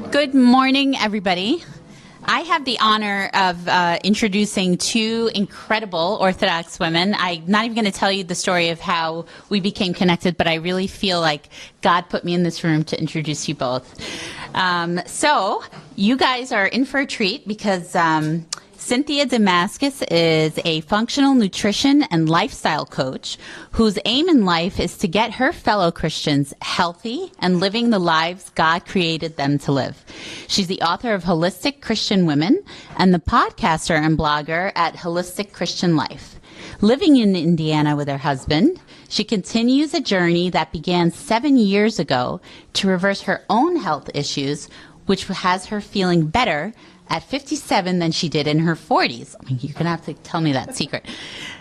Good morning, everybody. I have the honor of introducing two incredible Orthodox women. I'm not even going to tell you the story of how we became connected, but I really feel like God put me in this room to introduce you both. So you guys are in for a treat because Cynthia Damaskos is a functional nutrition and lifestyle coach whose aim in life is to get her fellow Christians healthy and living the lives God created them to live. She's the author of Holistic Christian Women and the podcaster and blogger at Holistic Christian Life. Living in Indiana with her husband, she continues a journey that began 7 years ago to reverse her own health issues, which has her feeling better at 57 than she did in her 40s. I mean, you're going to have to tell me that secret.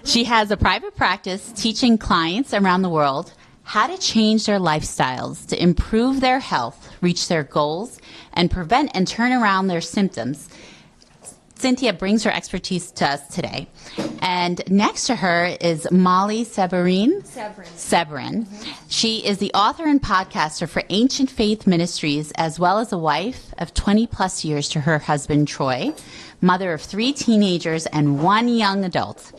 She has a private practice teaching clients around the world how to change their lifestyles to improve their health, reach their goals, and prevent and turn around their symptoms. Cynthia brings her expertise to us today. And next to her is Molly Sabourin. Sabourin. She is the author and podcaster for Ancient Faith Ministries, as well as a wife of 20 plus years to her husband, Troy, mother of 3 teenagers and 1 young adult.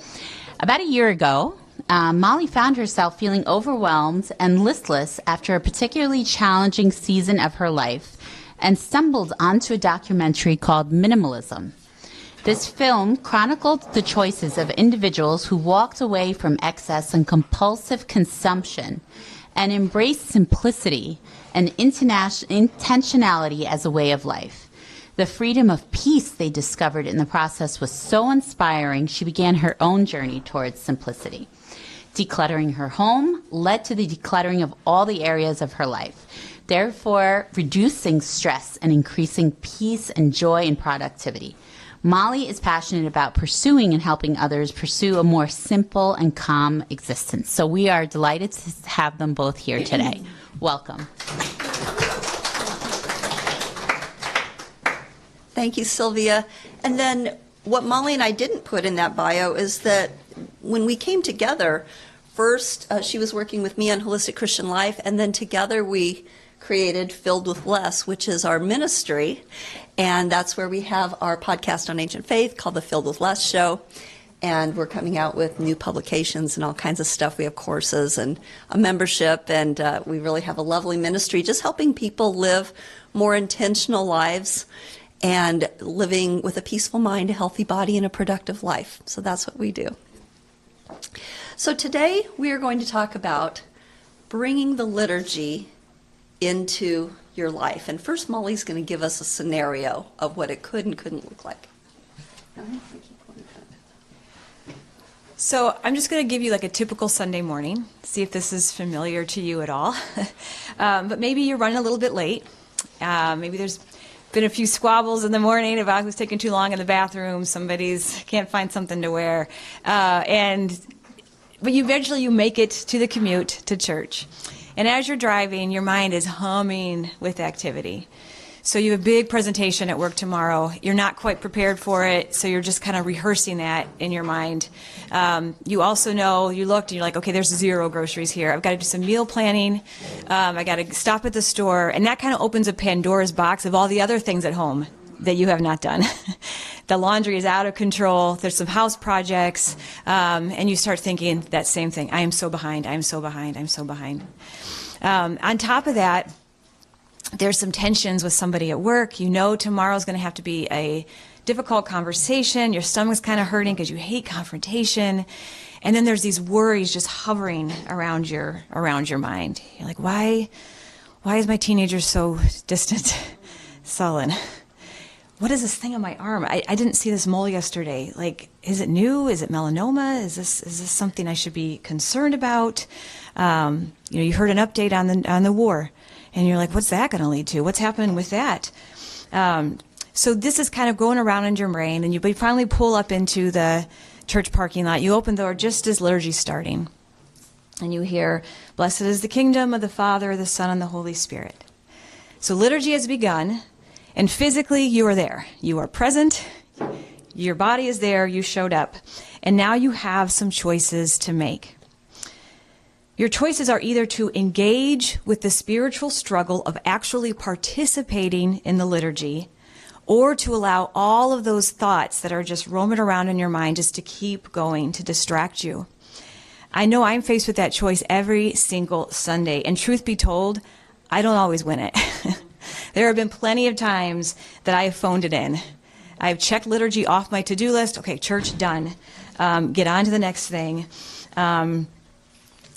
About a year ago, Molly found herself feeling overwhelmed and listless after a particularly challenging season of her life and stumbled onto a documentary called Minimalism. This film chronicled the choices of individuals who walked away from excess and compulsive consumption and embraced simplicity and intentionality as a way of life. The freedom of peace they discovered in the process was so inspiring, she began her own journey towards simplicity. Decluttering her home led to the decluttering of all the areas of her life, therefore reducing stress and increasing peace and joy and productivity. Molly is passionate about pursuing and helping others pursue a more simple and calm existence. So we are delighted to have them both here today. Welcome. Thank you, Sylvia. And then what Molly and I didn't put in that bio is that when we came together, first she was working with me on Holistic Christian Life, and then together we created Filled with Less, which is our ministry. And that's where we have our podcast on ancient faith called the Filled with Less Show. And we're coming out with new publications and all kinds of stuff. We have courses and a membership, and we really have a lovely ministry just helping people live more intentional lives and living with a peaceful mind, a healthy body, and a productive life. So that's what we do. So today we are going to talk about bringing the liturgy into your life. And first, Molly's going to give us a scenario of what it could and couldn't look like. So I'm just going to give you like a typical Sunday morning, see if this is familiar to you at all. But maybe you're running a little bit late. Maybe there's been a few squabbles in the morning about who's taking too long in the bathroom. Somebody's can't find something to wear. But eventually you make it to the commute to church. And as you're driving, your mind is humming with activity. So you have a big presentation at work tomorrow. You're not quite prepared for it, so you're just kind of rehearsing that in your mind. You also know, you looked and you're like, okay, there's 0 groceries here. I've got to do some meal planning. I got to stop at the store. And that kind of opens a Pandora's box of all the other things at home that you have not done. The laundry is out of control. There's some house projects. And you start thinking that same thing. I am so behind. I'm so behind. I'm so behind. On top of that, there's some tensions with somebody at work. You know tomorrow's going to have to be a difficult conversation. Your stomach's kind of hurting because you hate confrontation. And then there's these worries just hovering around your mind. You're like, why is my teenager so distant, sullen? What is this thing on my arm? I didn't see this mole yesterday. Like, is it new? Is it melanoma? Is this something I should be concerned about? You heard an update on the war, and you're like, what's that going to lead to? What's happening with that? So this is kind of going around in your brain, and you finally pull up into the church parking lot. You open the door just as liturgy's starting, and you hear, "Blessed is the kingdom of the Father, the Son, and the Holy Spirit." So liturgy has begun. And physically, you are there. You are present. Your body is there. You showed up. And now you have some choices to make. Your choices are either to engage with the spiritual struggle of actually participating in the liturgy, or to allow all of those thoughts that are just roaming around in your mind just to keep going, to distract you. I know I'm faced with that choice every single Sunday, and truth be told, I don't always win it. There have been plenty of times that I have phoned it in. I've checked liturgy off my to-do list. Okay, church done. Get on to the next thing.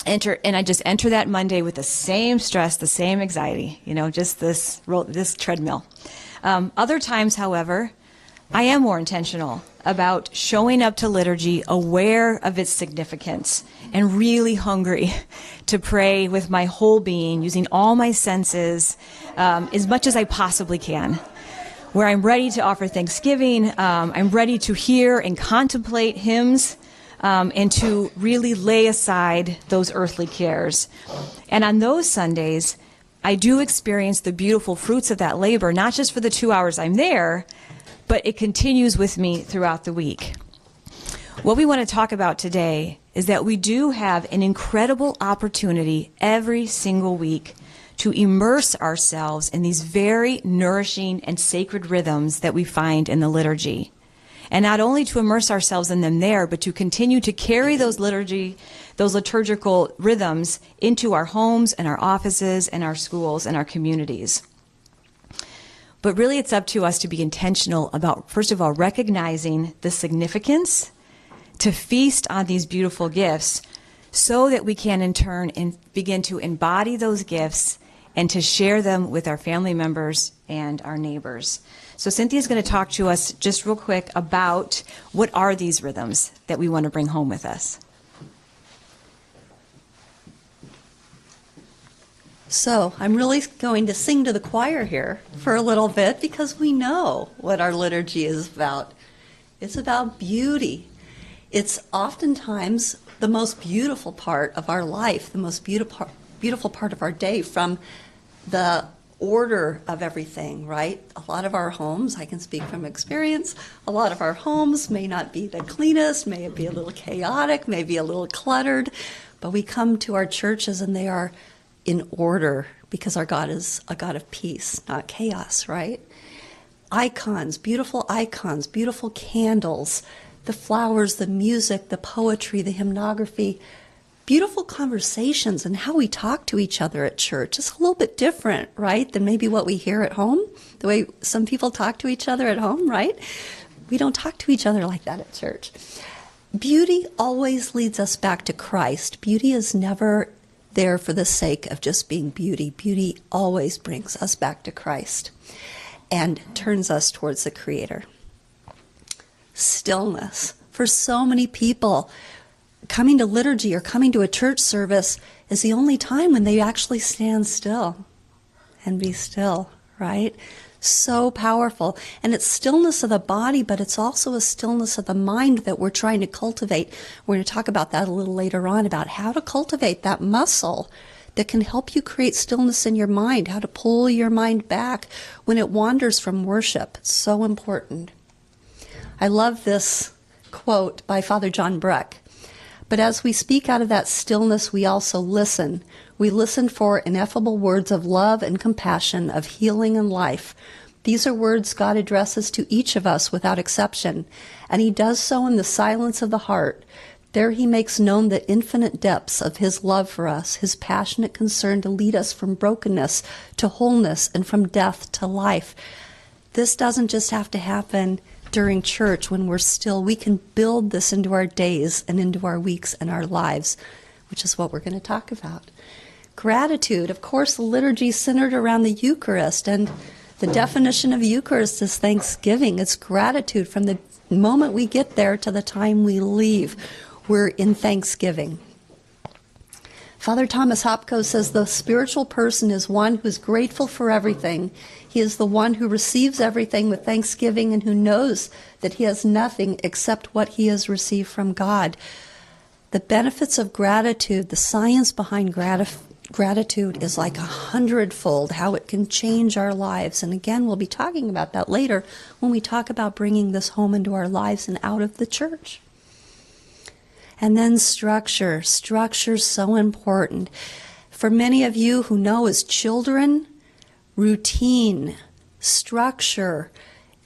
And I just enter that Monday with the same stress, the same anxiety, just this treadmill. Other times, however, I am more intentional about showing up to liturgy aware of its significance and really hungry to pray with my whole being, using all my senses as much as I possibly can. Where I'm ready to offer thanksgiving, I'm ready to hear and contemplate hymns, and to really lay aside those earthly cares. And on those Sundays, I do experience the beautiful fruits of that labor, not just for the 2 hours I'm there, but it continues with me throughout the week. What we want to talk about today is that we do have an incredible opportunity every single week to immerse ourselves in these very nourishing and sacred rhythms that we find in the liturgy. And not only to immerse ourselves in them there, but to continue to carry those liturgical rhythms into our homes and our offices and our schools and our communities. But really it's up to us to be intentional about, first of all, recognizing the significance, to feast on these beautiful gifts, so that we can in turn begin to embody those gifts and to share them with our family members and our neighbors. So Cynthia's going to talk to us just real quick about what are these rhythms that we want to bring home with us. So I'm really going to sing to the choir here for a little bit, because we know what our liturgy is about. It's about beauty. It's oftentimes the most beautiful part of our life, the most beautiful part of our day, from the order of everything, right? A lot of our homes, I can speak from experience, a lot of our homes may not be the cleanest, may be a little chaotic, may be a little cluttered, but we come to our churches and they are in order, because our God is a God of peace, not chaos, right? Icons, beautiful candles, the flowers, the music, the poetry, the hymnography, beautiful conversations, and how we talk to each other at church is a little bit different, right, than maybe what we hear at home, the way some people talk to each other at home, right? We don't talk to each other like that at church. Beauty always leads us back to Christ. Beauty is never there for the sake of just being beauty. Beauty always brings us back to Christ and turns us towards the Creator. Stillness. For so many people, coming to liturgy or coming to a church service is the only time when they actually stand still and be still, right? So powerful. And it's stillness of the body, but it's also a stillness of the mind that we're trying to cultivate. We're going to talk about that a little later on, about how to cultivate that muscle that can help you create stillness in your mind, how to pull your mind back when it wanders from worship. It's so important. I love this quote by Father John Breck. But as we speak out of that stillness, we also listen. We listen for ineffable words of love and compassion, of healing and life. These are words God addresses to each of us without exception, and he does so in the silence of the heart. There he makes known the infinite depths of his love for us, his passionate concern to lead us from brokenness to wholeness and from death to life. This doesn't just have to happen during church when we're still. We can build this into our days and into our weeks and our lives, which is what we're going to talk about. Gratitude. Of course, the liturgy is centered around the Eucharist, and the definition of Eucharist is thanksgiving. It's gratitude from the moment we get there to the time we leave. We're in thanksgiving. Father Thomas Hopko says the spiritual person is one who is grateful for everything. He is the one who receives everything with thanksgiving and who knows that he has nothing except what he has received from God. The benefits of gratitude, the science behind gratitude is like 100-fold, how it can change our lives. And again, we'll be talking about that later when we talk about bringing this home into our lives and out of the church. And then structure. Structure's so important. For many of you who know as children, routine, structure,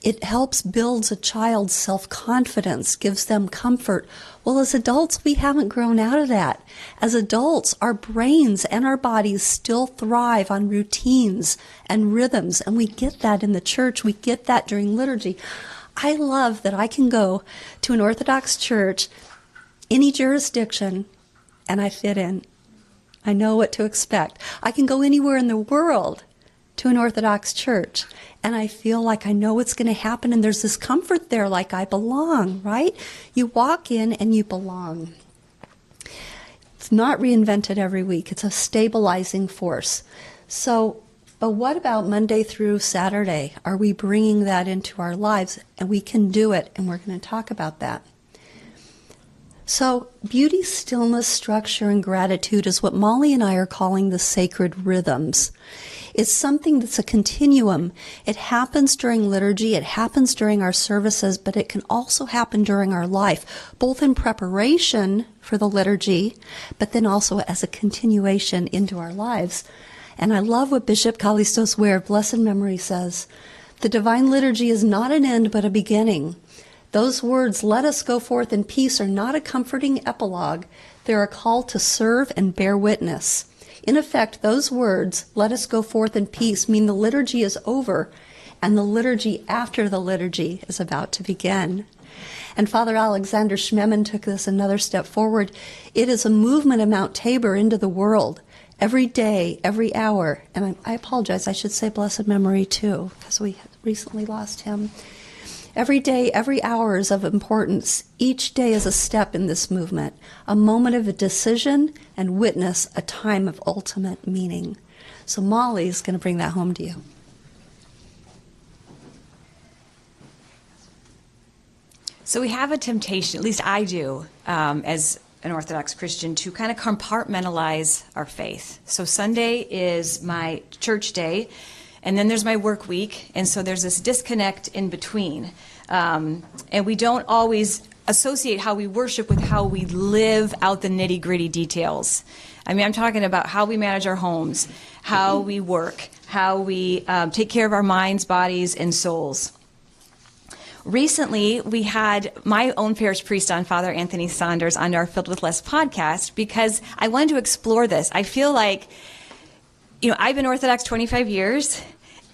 it helps builds a child's self-confidence, gives them comfort. Well, as adults, we haven't grown out of that. As adults, our brains and our bodies still thrive on routines and rhythms, and we get that in the church. We get that during liturgy. I love that I can go to an Orthodox church, any jurisdiction, and I fit in. I know what to expect. I can go anywhere in the world to an Orthodox church, and I feel like I know what's going to happen, and there's this comfort there, like I belong, right? You walk in and you belong. It's not reinvented every week. It's a stabilizing force. So, but what about Monday through Saturday? Are we bringing that into our lives? And we can do it, and we're going to talk about that. So beauty, stillness, structure, and gratitude is what Molly and I are calling the sacred rhythms. It's something that's a continuum. It happens during liturgy, it happens during our services, but it can also happen during our life, both in preparation for the liturgy, but then also as a continuation into our lives. And I love what Bishop Kallistos Ware of blessed memory says. The divine liturgy is not an end, but a beginning. Those words, let us go forth in peace, are not a comforting epilogue. They're a call to serve and bear witness. In effect, those words, let us go forth in peace, mean the liturgy is over, and the liturgy after the liturgy is about to begin. And Father Alexander Schmemann took this another step forward. It is a movement of Mount Tabor into the world, every day, every hour. And I apologize, I should say blessed memory too, because we recently lost him. Every day, every hour is of importance. Each day is a step in this movement, a moment of a decision and witness, a time of ultimate meaning. So Molly is going to bring that home to you. So we have a temptation, at least I do, as an Orthodox Christian, to kind of compartmentalize our faith. So Sunday is my church day, and then there's my work week, and so there's this disconnect in between. And we don't always associate how we worship with how we live out the nitty-gritty details. I mean, I'm talking about how we manage our homes, how we work, how we take care of our minds, bodies, and souls. Recently, we had my own parish priest on, Father Anthony Saunders, on our Filled with Less podcast, because I wanted to explore this. I feel like, I've been Orthodox 25 years,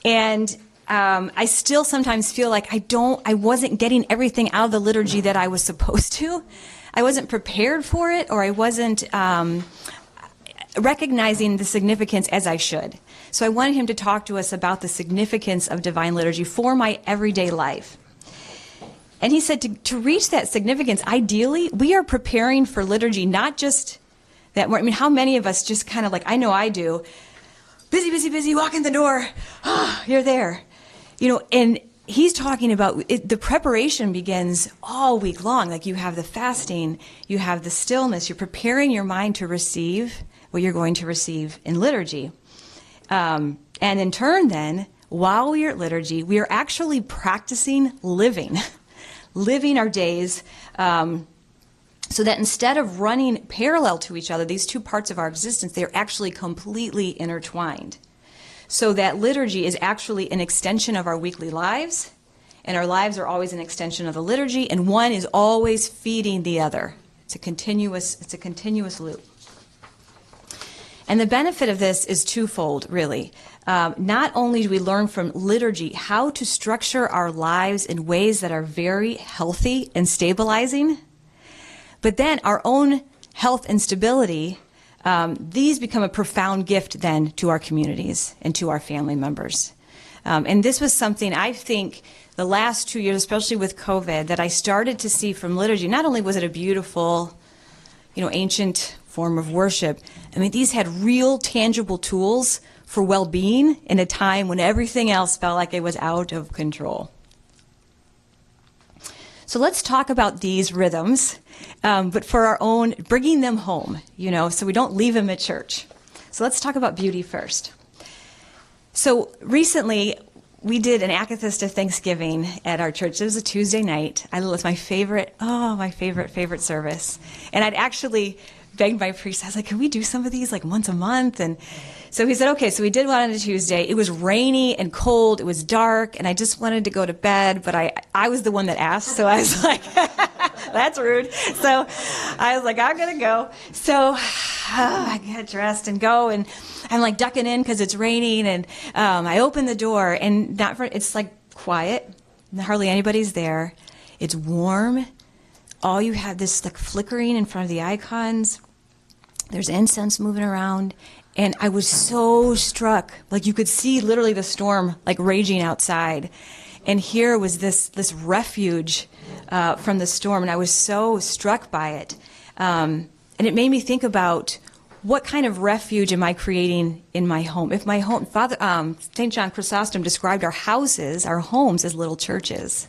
and I still sometimes feel like I wasn't getting everything out of the liturgy that I was supposed to. I wasn't prepared for it, or I wasn't recognizing the significance as I should. So I wanted him to talk to us about the significance of divine liturgy for my everyday life. And he said to reach that significance, ideally, we are preparing for liturgy, not just that. I mean, how many of us just kind of like, I know I do, busy, busy, busy, walk in the door, you're there. And he's talking about the preparation begins all week long. Like, you have the fasting, you have the stillness, you're preparing your mind to receive what you're going to receive in liturgy. And in turn then, while we are at liturgy, we are actually practicing living our days, so that instead of running parallel to each other, these two parts of our existence, they're actually completely intertwined. So that liturgy is actually an extension of our weekly lives, and our lives are always an extension of the liturgy, and one is always feeding the other. It's a continuous loop. And the benefit of this is twofold, really. Not only do we learn from liturgy how to structure our lives in ways that are very healthy and stabilizing, but then our own health and stability, these become a profound gift then to our communities and to our family members. And this was something I think the last 2 years, especially with COVID, that I started to see from liturgy. Not only was it a beautiful, ancient form of worship, I mean, these had real tangible tools for well-being in a time when everything else felt like it was out of control. So let's talk about these rhythms, but for our own, bringing them home, so we don't leave them at church. So let's talk about beauty first. So recently, we did an akathist of Thanksgiving at our church. It was a Tuesday night. It was my favorite service. And I'd actually begged my priest, I was like, can we do some of these like once a month? And so he said, okay. So we did one on a Tuesday. It was rainy and cold. It was dark, and I just wanted to go to bed, but I was the one that asked, so I was like, that's rude. So I was like, I'm going to go. So I get dressed and go, and I'm like ducking in because it's raining, and I open the door, and it's like quiet, and hardly anybody's there. It's warm. All you have this like flickering in front of the icons. There's incense moving around, and I was so struck. Like you could see literally the storm like raging outside, and here was this refuge from the storm, and I was so struck by it. And it made me think about what kind of refuge am I creating in my home? If my home, St. John Chrysostom described our homes as little churches.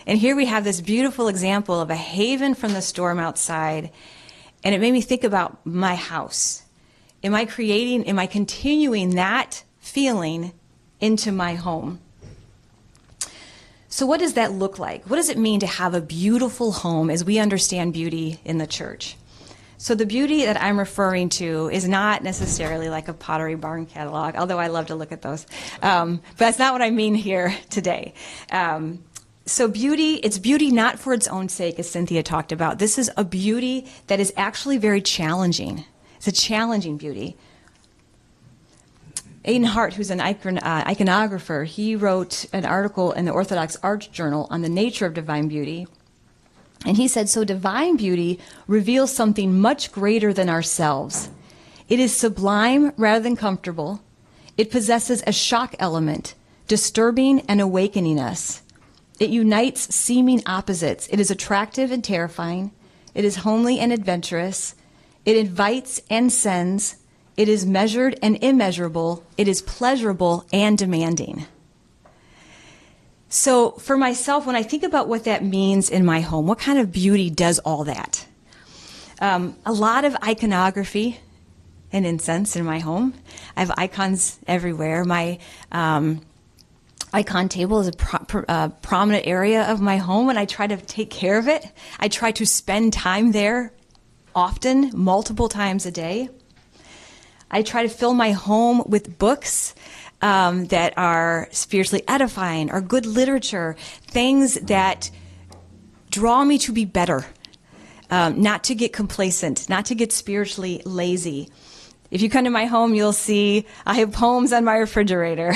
And here we have this beautiful example of a haven from the storm outside. And it made me think about my house. Am I continuing that feeling into my home? So what does that look like? What does it mean to have a beautiful home as we understand beauty in the church? So the beauty that I'm referring to is not necessarily like a Pottery Barn catalog, although I love to look at those. But that's not what I mean here today. So beauty, it's beauty not for its own sake, as Cynthia talked about. This is a beauty that is actually very challenging. It's a challenging beauty. Aidan Hart, who's an iconographer, he wrote an article in the Orthodox Art Journal on the nature of divine beauty. And he said, so divine beauty reveals something much greater than ourselves. It is sublime rather than comfortable. It possesses a shock element, disturbing and awakening us. It unites seeming opposites. It is attractive and terrifying. It is homely and adventurous. It invites and sends. It is measured and immeasurable. It is pleasurable and demanding. So for myself, when I think about what that means in my home, what kind of beauty does all that? A lot of iconography and incense in my home. I have icons everywhere. My icon table is a prominent area of my home, and I try to take care of it. I try to spend time there often, multiple times a day. I try to fill my home with books that are spiritually edifying, or good literature, things that draw me to be better, not to get complacent, not to get spiritually lazy. If you come to my home, you'll see I have poems on my refrigerator.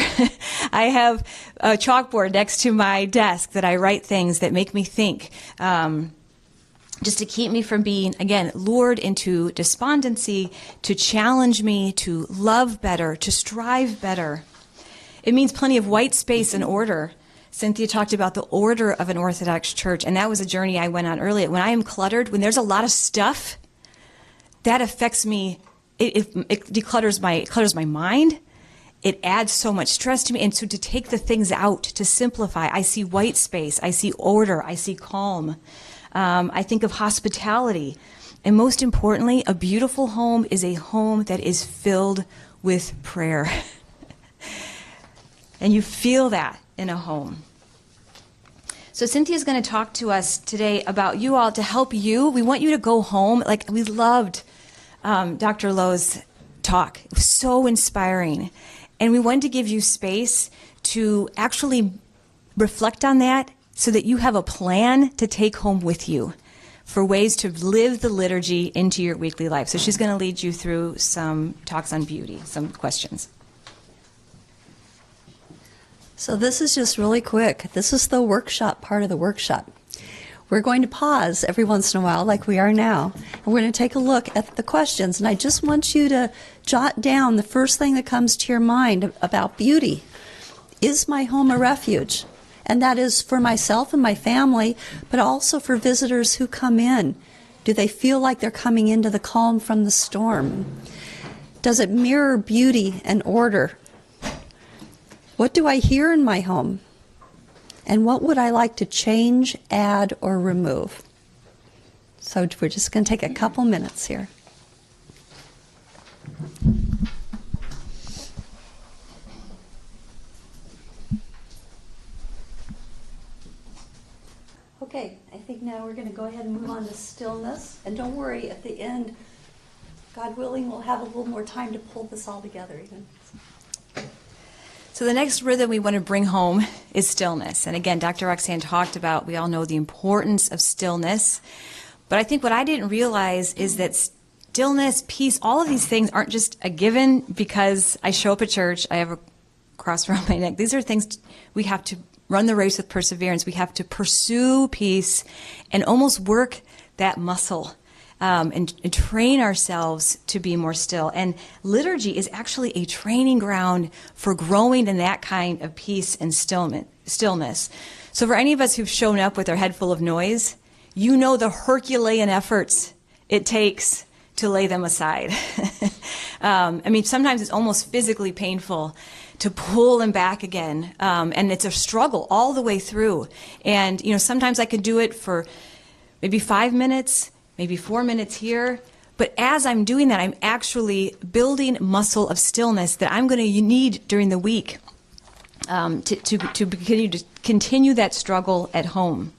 I have a chalkboard next to my desk that I write things that make me think, just to keep me from being, again, lured into despondency, to challenge me to love better, to strive better. It means plenty of white space and order. Cynthia talked about the order of an Orthodox church, and that was a journey I went on earlier. When I am cluttered, when there's a lot of stuff, that affects me. It clutters my mind. It adds so much stress to me. And so to take the things out, to simplify, I see white space, I see order, I see calm. I think of hospitality. And most importantly, a beautiful home is a home that is filled with prayer. And you feel that in a home. So Cynthia's going to talk to us today about you all to help you. We want you to go home. Like, we loved Dr. Lowe's talk. It was so inspiring. And we wanted to give you space to actually reflect on that so that you have a plan to take home with you for ways to live the liturgy into your weekly life. So she's going to lead you through some talks on beauty, some questions. So this is just really quick. This is the workshop part of the workshop. We're going to pause every once in a while, like we are now, and we're going to take a look at the questions. And I just want you to jot down the first thing that comes to your mind about beauty. Is my home a refuge? And that is for myself and my family, but also for visitors who come in. Do they feel like they're coming into the calm from the storm? Does it mirror beauty and order? What do I hear in my home? And what would I like to change, add, or remove? So we're just going to take a couple minutes here. Okay, I think now we're going to go ahead and move on to stillness. And don't worry, at the end, God willing, we'll have a little more time to pull this all together even. So the next rhythm we want to bring home is stillness. And again, Dr. Roxanne talked about, we all know the importance of stillness. But I think what I didn't realize is that stillness, peace, all of these things aren't just a given because I show up at church, I have a cross around my neck. These are things we have to run the race with perseverance. We have to pursue peace and almost work that muscle. And train ourselves to be more still. And liturgy is actually a training ground for growing in that kind of peace and stillness. So for any of us who've shown up with our head full of noise, you know the Herculean efforts it takes to lay them aside. I mean, sometimes it's almost physically painful to pull them back again. And it's a struggle all the way through. And, you know, sometimes I could do it for maybe 5 minutes, maybe 4 minutes here. But as I'm doing that, I'm actually building muscle of stillness that I'm going to need during the week to continue that struggle at home.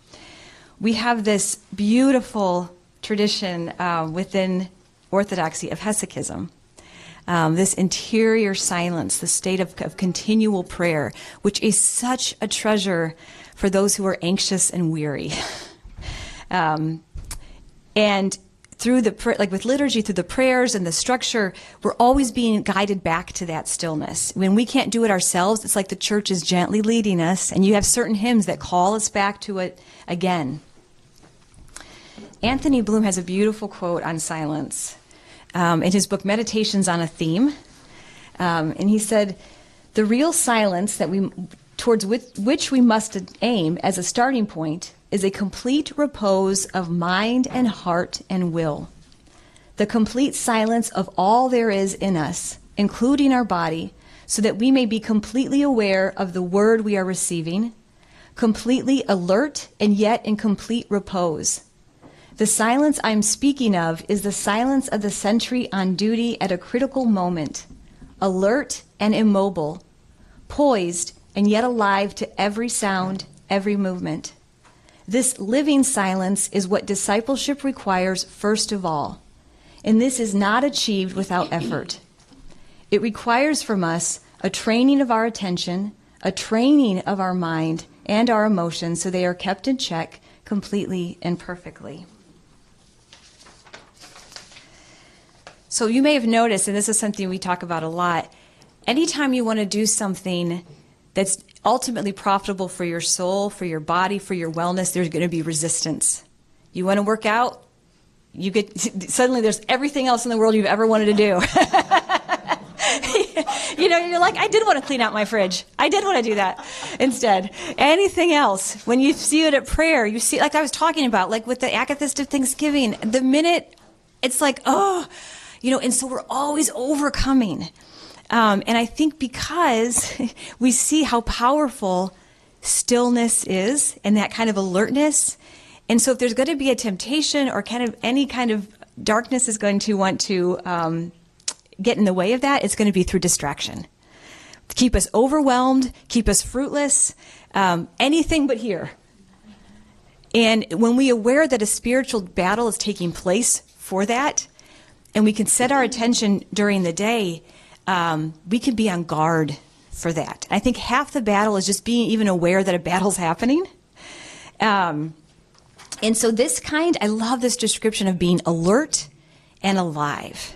We have this beautiful tradition within Orthodoxy of hesychism, this interior silence, the state of continual prayer, which is such a treasure for those who are anxious and weary. And through like with liturgy, through the prayers and the structure, we're always being guided back to that stillness. When we can't do it ourselves, it's like the church is gently leading us, and you have certain hymns that call us back to it again. Anthony Bloom has a beautiful quote on silence in his book, Meditations on a Theme. And he said, "The real silence that towards which we must aim as a starting point is a complete repose of mind and heart and will. The complete silence of all there is in us, including our body, so that we may be completely aware of the word we are receiving, completely alert and yet in complete repose. The silence I'm speaking of is the silence of the sentry on duty at a critical moment, alert and immobile, poised and yet alive to every sound, every movement. This living silence is what discipleship requires first of all, and this is not achieved without effort. It requires from us a training of our attention, a training of our mind and our emotions so they are kept in check completely and perfectly." So you may have noticed, and this is something we talk about a lot, anytime you want to do something that's ultimately profitable for your soul, for your body, for your wellness, there's going to be resistance. You want to work out, suddenly there's everything else in the world you've ever wanted to do. You know, you're like, I did want to clean out my fridge. I did want to do that instead. Anything else, when you see it at prayer, you see, like I was talking about, like with the Akathist of Thanksgiving, the minute it's like, oh, you know, and so we're always overcoming. And I think because we see how powerful stillness is and that kind of alertness, and so if there's going to be a temptation or kind of any kind of darkness is going to want to get in the way of that, it's going to be through distraction. Keep us overwhelmed, keep us fruitless, anything but here. And when we are aware that a spiritual battle is taking place for that, and we can set our attention during the day, we can be on guard for that. I think half the battle is just being even aware that a battle's happening. And so I love this description of being alert and alive.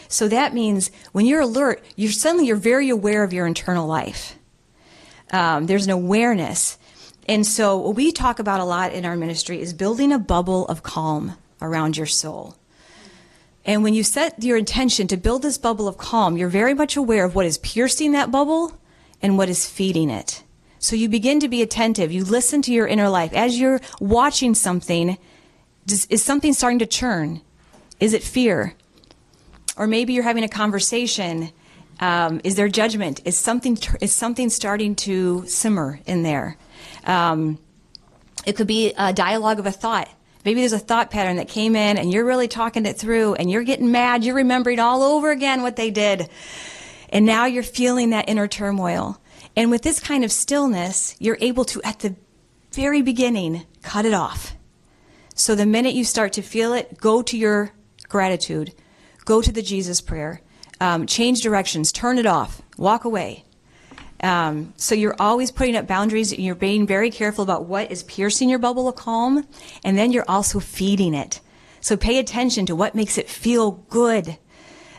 So that means when you're alert, you're very aware of your internal life. There's an awareness. And so what we talk about a lot in our ministry is building a bubble of calm around your soul. And when you set your intention to build this bubble of calm, you're very much aware of what is piercing that bubble and what is feeding it. So you begin to be attentive. You listen to your inner life. As you're watching something, is something starting to churn? Is it fear? Or maybe you're having a conversation. Is there judgment? Is something starting to simmer in there? It could be a dialogue of a thought. Maybe there's a thought pattern that came in and you're really talking it through and you're getting mad. You're remembering all over again what they did. And now you're feeling that inner turmoil. And with this kind of stillness, you're able to, at the very beginning, cut it off. So the minute you start to feel it, go to your gratitude, go to the Jesus prayer, change directions, turn it off, walk away. So you're always putting up boundaries, and you're being very careful about what is piercing your bubble of calm, and then you're also feeding it. So pay attention to what makes it feel good.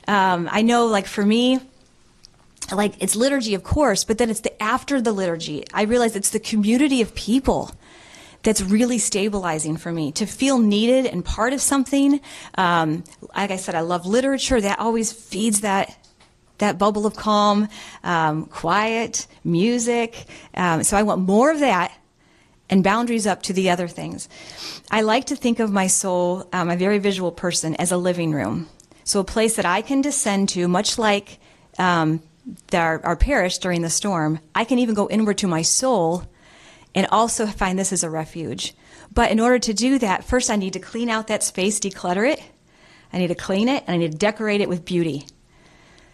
I know, like for me, like it's liturgy, of course, but then it's after the liturgy. I realize it's the community of people that's really stabilizing for me, to feel needed and part of something. Like I said, I love literature. That always feeds that bubble of calm, quiet, music. So I want more of that, and boundaries up to the other things. I like to think of my soul, I'm a very visual person, as a living room. So a place that I can descend to, much like our parish during the storm. I can even go inward to my soul and also find this as a refuge. But in order to do that, first I need to clean out that space, declutter it. I need to clean it, and I need to decorate it with beauty.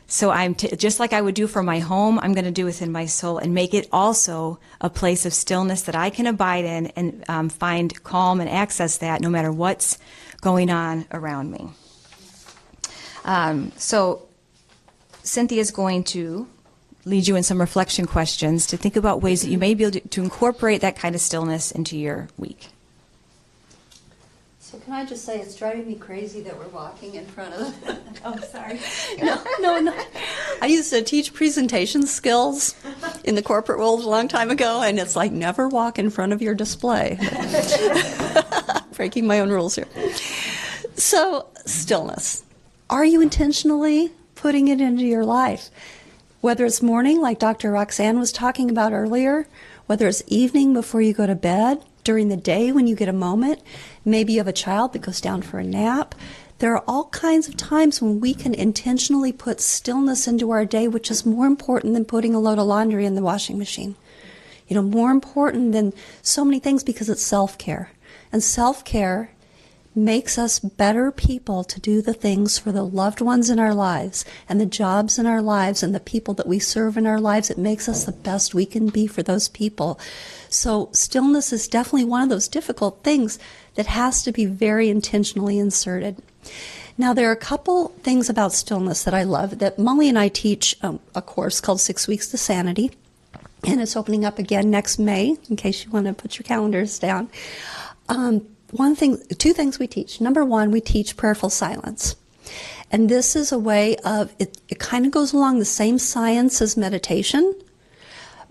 So just like I would do for my home, I'm going to do within my soul and make it also a place of stillness that I can abide in and find calm and access that no matter what's going on around me. So Cynthia is going to lead you in some reflection questions to think about ways that you may be able to incorporate that kind of stillness into your week. So can I just say, it's driving me crazy that we're walking in front of... Oh, sorry. No. I used to teach presentation skills in the corporate world a long time ago, and it's like, never walk in front of your display. Breaking my own rules here. So, stillness. Are you intentionally putting it into your life? Whether it's morning, like Dr. Roxanne was talking about earlier, whether it's evening before you go to bed, during the day when you get a moment, maybe you have a child that goes down for a nap. There are all kinds of times when we can intentionally put stillness into our day, which is more important than putting a load of laundry in the washing machine. You know, more important than so many things, because it's self-care. And self-care makes us better people to do the things for the loved ones in our lives and the jobs in our lives and the people that we serve in our lives. It makes us the best we can be for those people. So stillness is definitely one of those difficult things that has to be very intentionally inserted. Now, there are a couple things about stillness that I love. That Molly and I teach a course called 6 Weeks to Sanity, and it's opening up again next May, in case you want to put your calendars down. Two things we teach. Number one, we teach prayerful silence. And this is a way of, it kind of goes along the same science as meditation,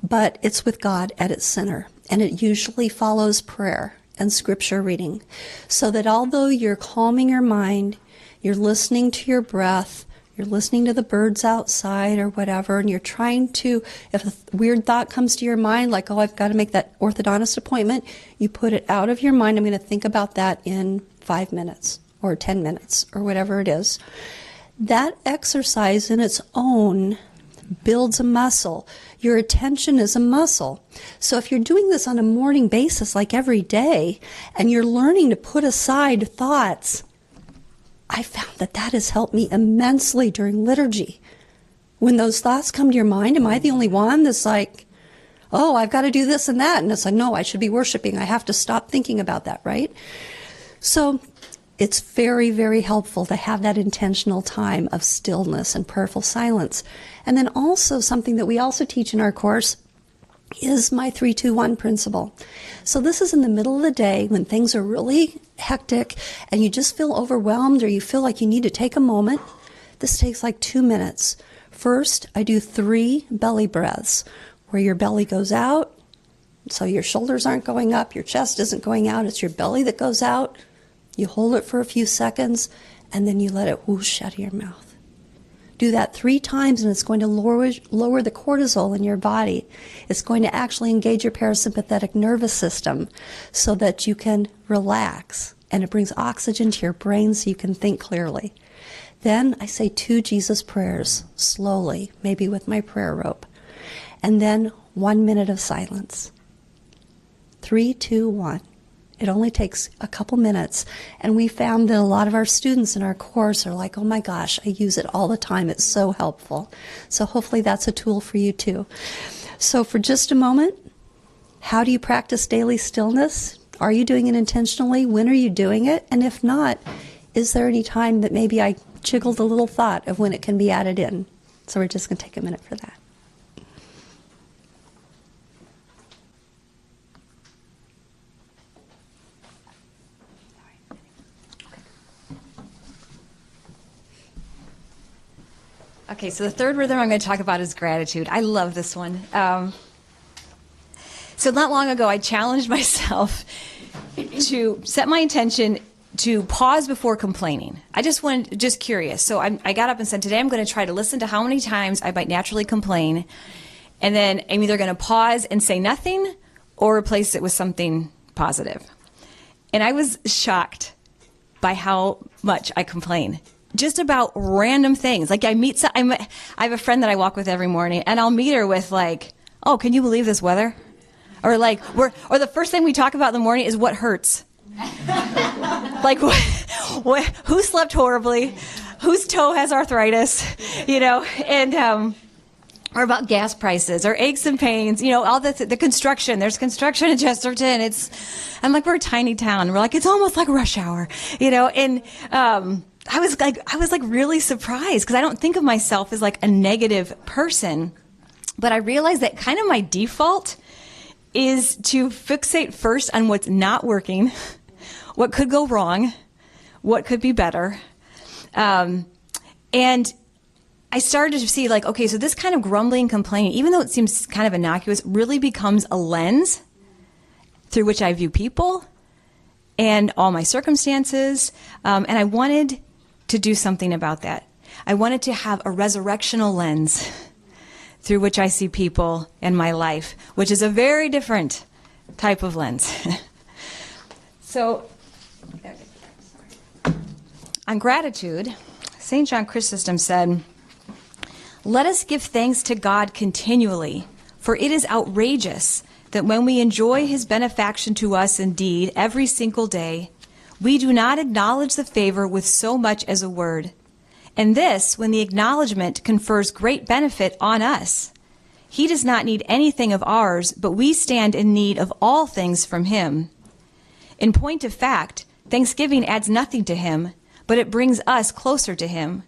but it's with God at its center. And it usually follows prayer and scripture reading. So that although you're calming your mind, you're listening to your breath, you're listening to the birds outside or whatever, and you're trying to, if a weird thought comes to your mind, like, oh, I've got to make that orthodontist appointment, you put it out of your mind. I'm going to think about that in 5 minutes or 10 minutes or whatever it is. That exercise in its own builds a muscle. Your attention is a muscle. So if you're doing this on a morning basis, like every day, and you're learning to put aside thoughts, I found that has helped me immensely during liturgy. When those thoughts come to your mind, am I the only one that's like, oh, I've got to do this and that? And it's like, no, I should be worshiping. I have to stop thinking about that, right? So it's very, very helpful to have that intentional time of stillness and prayerful silence. And then also something that we also teach in our course is my 3-2-1 principle. So this is in the middle of the day when things are really hectic and you just feel overwhelmed or you feel like you need to take a moment. This takes like 2 minutes. First, I do 3 belly breaths where your belly goes out, so your shoulders aren't going up, your chest isn't going out, it's your belly that goes out. You hold it for a few seconds and then you let it whoosh out of your mouth. Do that 3 times and it's going to lower the cortisol in your body. It's going to actually engage your parasympathetic nervous system so that you can relax, and it brings oxygen to your brain so you can think clearly. Then I say 2 Jesus prayers slowly, maybe with my prayer rope, and then 1 minute of silence. 3, 2, 1. It only takes a couple minutes, and we found that a lot of our students in our course are like, oh my gosh, I use it all the time. It's so helpful. So hopefully that's a tool for you too. So for just a moment, how do you practice daily stillness? Are you doing it intentionally? When are you doing it? And if not, is there any time that maybe I jiggled a little thought of when it can be added in? So we're just going to take a minute for that. Okay, so the third rhythm I'm going to talk about is gratitude. I love this one. So not long ago, I challenged myself to set my intention to pause before complaining. Just curious. So I got up and said, today I'm going to try to listen to how many times I might naturally complain, and then I'm either going to pause and say nothing or replace it with something positive. And I was shocked by how much I complain. Just about random things. Like I have a friend that I walk with every morning, and I'll meet her with like, oh, can you believe this weather? Or like, or the first thing we talk about in the morning is what hurts. Like, who slept horribly? Whose toe has arthritis? And or about gas prices, or aches and pains. All the construction. There's construction in Chesterton. I'm like, we're a tiny town. We're like, it's almost like rush hour. And I was like really surprised, because I don't think of myself as like a negative person, but I realized that kind of my default is to fixate first on what's not working, what could go wrong, what could be better. And I started to see like, okay, so this kind of grumbling, complaining, even though it seems kind of innocuous, really becomes a lens through which I view people and all my circumstances. And I wanted to do something about that. I wanted to have a resurrectional lens through which I see people in my life, which is a very different type of lens. So, on gratitude, St. John Chrysostom said, "Let us give thanks to God continually, for it is outrageous that when we enjoy his benefaction to us indeed every single day, we do not acknowledge the favor with so much as a word. And this, when the acknowledgement confers great benefit on us. He does not need anything of ours, but we stand in need of all things from him. In point of fact, thanksgiving adds nothing to him, but it brings us closer to him.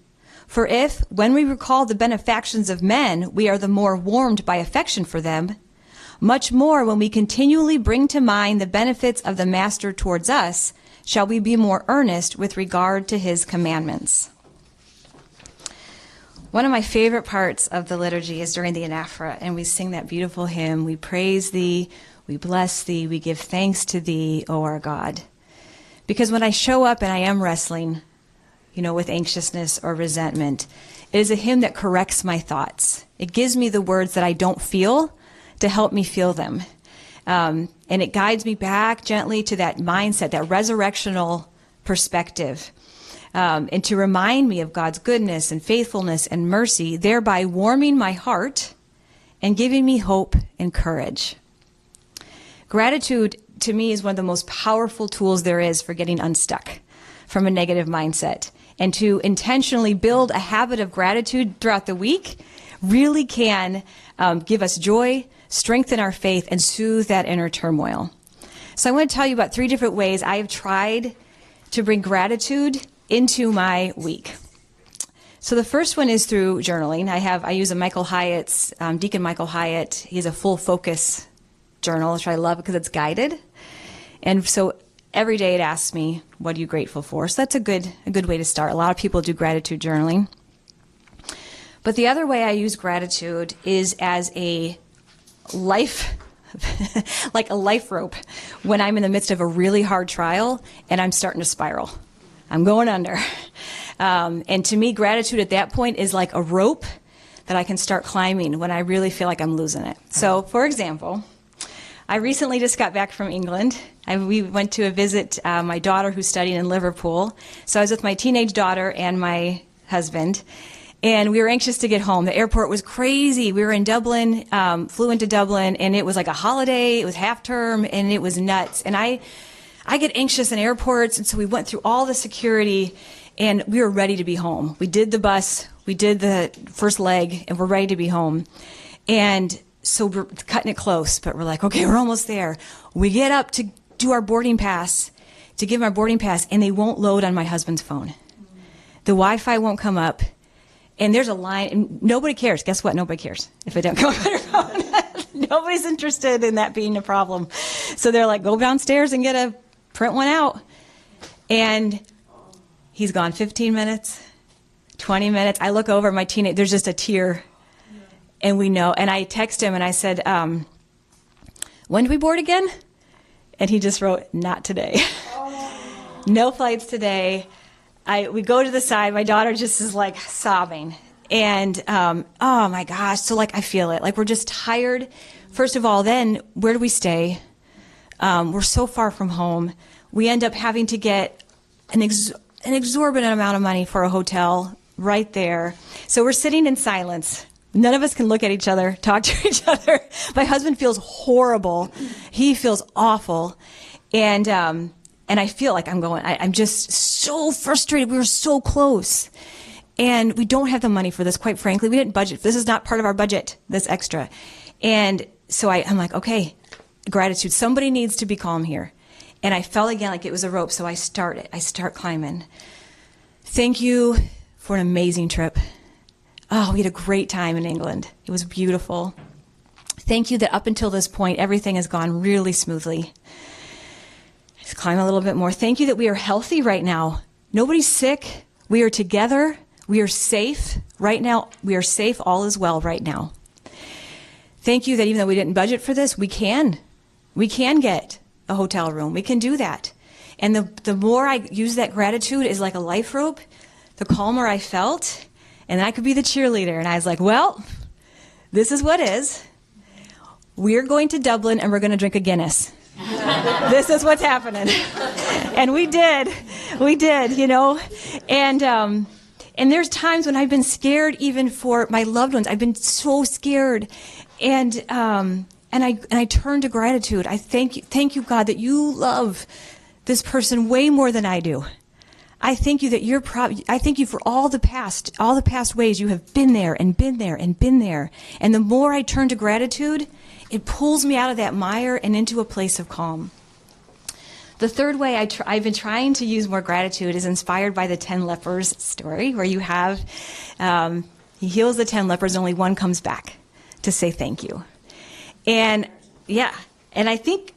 For if, when we recall the benefactions of men, we are the more warmed by affection for them, much more when we continually bring to mind the benefits of the Master towards us, shall we be more earnest with regard to his commandments." One of my favorite parts of the liturgy is during the anaphora, and we sing that beautiful hymn, "We praise thee, we bless thee, we give thanks to thee, O our God." Because when I show up and I am wrestling, with anxiousness or resentment, it is a hymn that corrects my thoughts. It gives me the words that I don't feel to help me feel them. And it guides me back gently to that mindset, that resurrectional perspective, and to remind me of God's goodness and faithfulness and mercy, thereby warming my heart and giving me hope and courage. Gratitude, to me, is one of the most powerful tools there is for getting unstuck from a negative mindset. And to intentionally build a habit of gratitude throughout the week really can give us joy, strengthen our faith, and soothe that inner turmoil. So I want to tell you about 3 different ways I have tried to bring gratitude into my week. So the first one is through journaling. I use a Michael Hyatt's, Deacon Michael Hyatt. He has a full focus journal, which I love because it's guided. And so every day it asks me, what are you grateful for? So that's a good way to start. A lot of people do gratitude journaling. But the other way I use gratitude is as a life, like a life rope, when I'm in the midst of a really hard trial and I'm starting to spiral. I'm going under. And to me, gratitude at that point is like a rope that I can start climbing when I really feel like I'm losing it. So, for example, I recently just got back from England. We went to visit my daughter who's studying in Liverpool. So I was with my teenage daughter and my husband, and we were anxious to get home. The airport was crazy. We were in Dublin, flew into Dublin, and it was like a holiday. It was half term, and it was nuts. And I get anxious in airports, and so we went through all the security, and we were ready to be home. We did the bus, we did the first leg, and we're ready to be home. And so we're cutting it close, but we're like, okay, we're almost there. We get up to do our boarding pass, to give our boarding pass, and they won't load on my husband's phone. The Wi-Fi won't come up, and there's a line, and nobody cares. Guess what? Nobody cares if it don't come up on your phone. Nobody's interested in that being a problem. So they're like, go downstairs and print one out. And he's gone 15 minutes, 20 minutes. I look over my teenage, there's just a tear, and we know. And I text him and I said, when do we board again? And he just wrote, not today. No flights today. We go to the side. My daughter just is like sobbing. And, oh my gosh. So like, I feel it. Like we're just tired. First of all, then where do we stay? We're so far from home. We end up having to get an exorbitant amount of money for a hotel right there. So we're sitting in silence. None of us can look at each other, talk to each other. My husband feels horrible. He feels awful. And I feel like I'm just so frustrated. We were so close. And we don't have the money for this, quite frankly. We didn't budget. This is not part of our budget, this extra. And so I'm like, okay, gratitude. Somebody needs to be calm here. And I felt again like it was a rope, so I start climbing. Thank you for an amazing trip. Oh, we had a great time in England. It was beautiful. Thank you that up until this point, everything has gone really smoothly. Just climb a little bit more. Thank you that we are healthy right now. Nobody's sick. We are together. We are safe right now. We are safe. All is well right now. Thank you that even though we didn't budget for this, we can get a hotel room. We can do that. And the more I use that gratitude is like a life rope, the calmer I felt. And I could be the cheerleader. And I was like, well, this is what is. We're going to Dublin and we're going to drink a Guinness. This is what's happening. And we did, you know. And there's times when I've been scared even for my loved ones. I've been so scared. And I turn to gratitude. I thank you, God, that you love this person way more than I do. I thank you that I thank you for all the past ways you have been there and been there and been there. And the more I turn to gratitude, it pulls me out of that mire and into a place of calm. The third way I've been trying to use more gratitude is inspired by the 10 lepers story, where you have, he heals the 10 lepers and only one comes back to say thank you. And yeah, and I think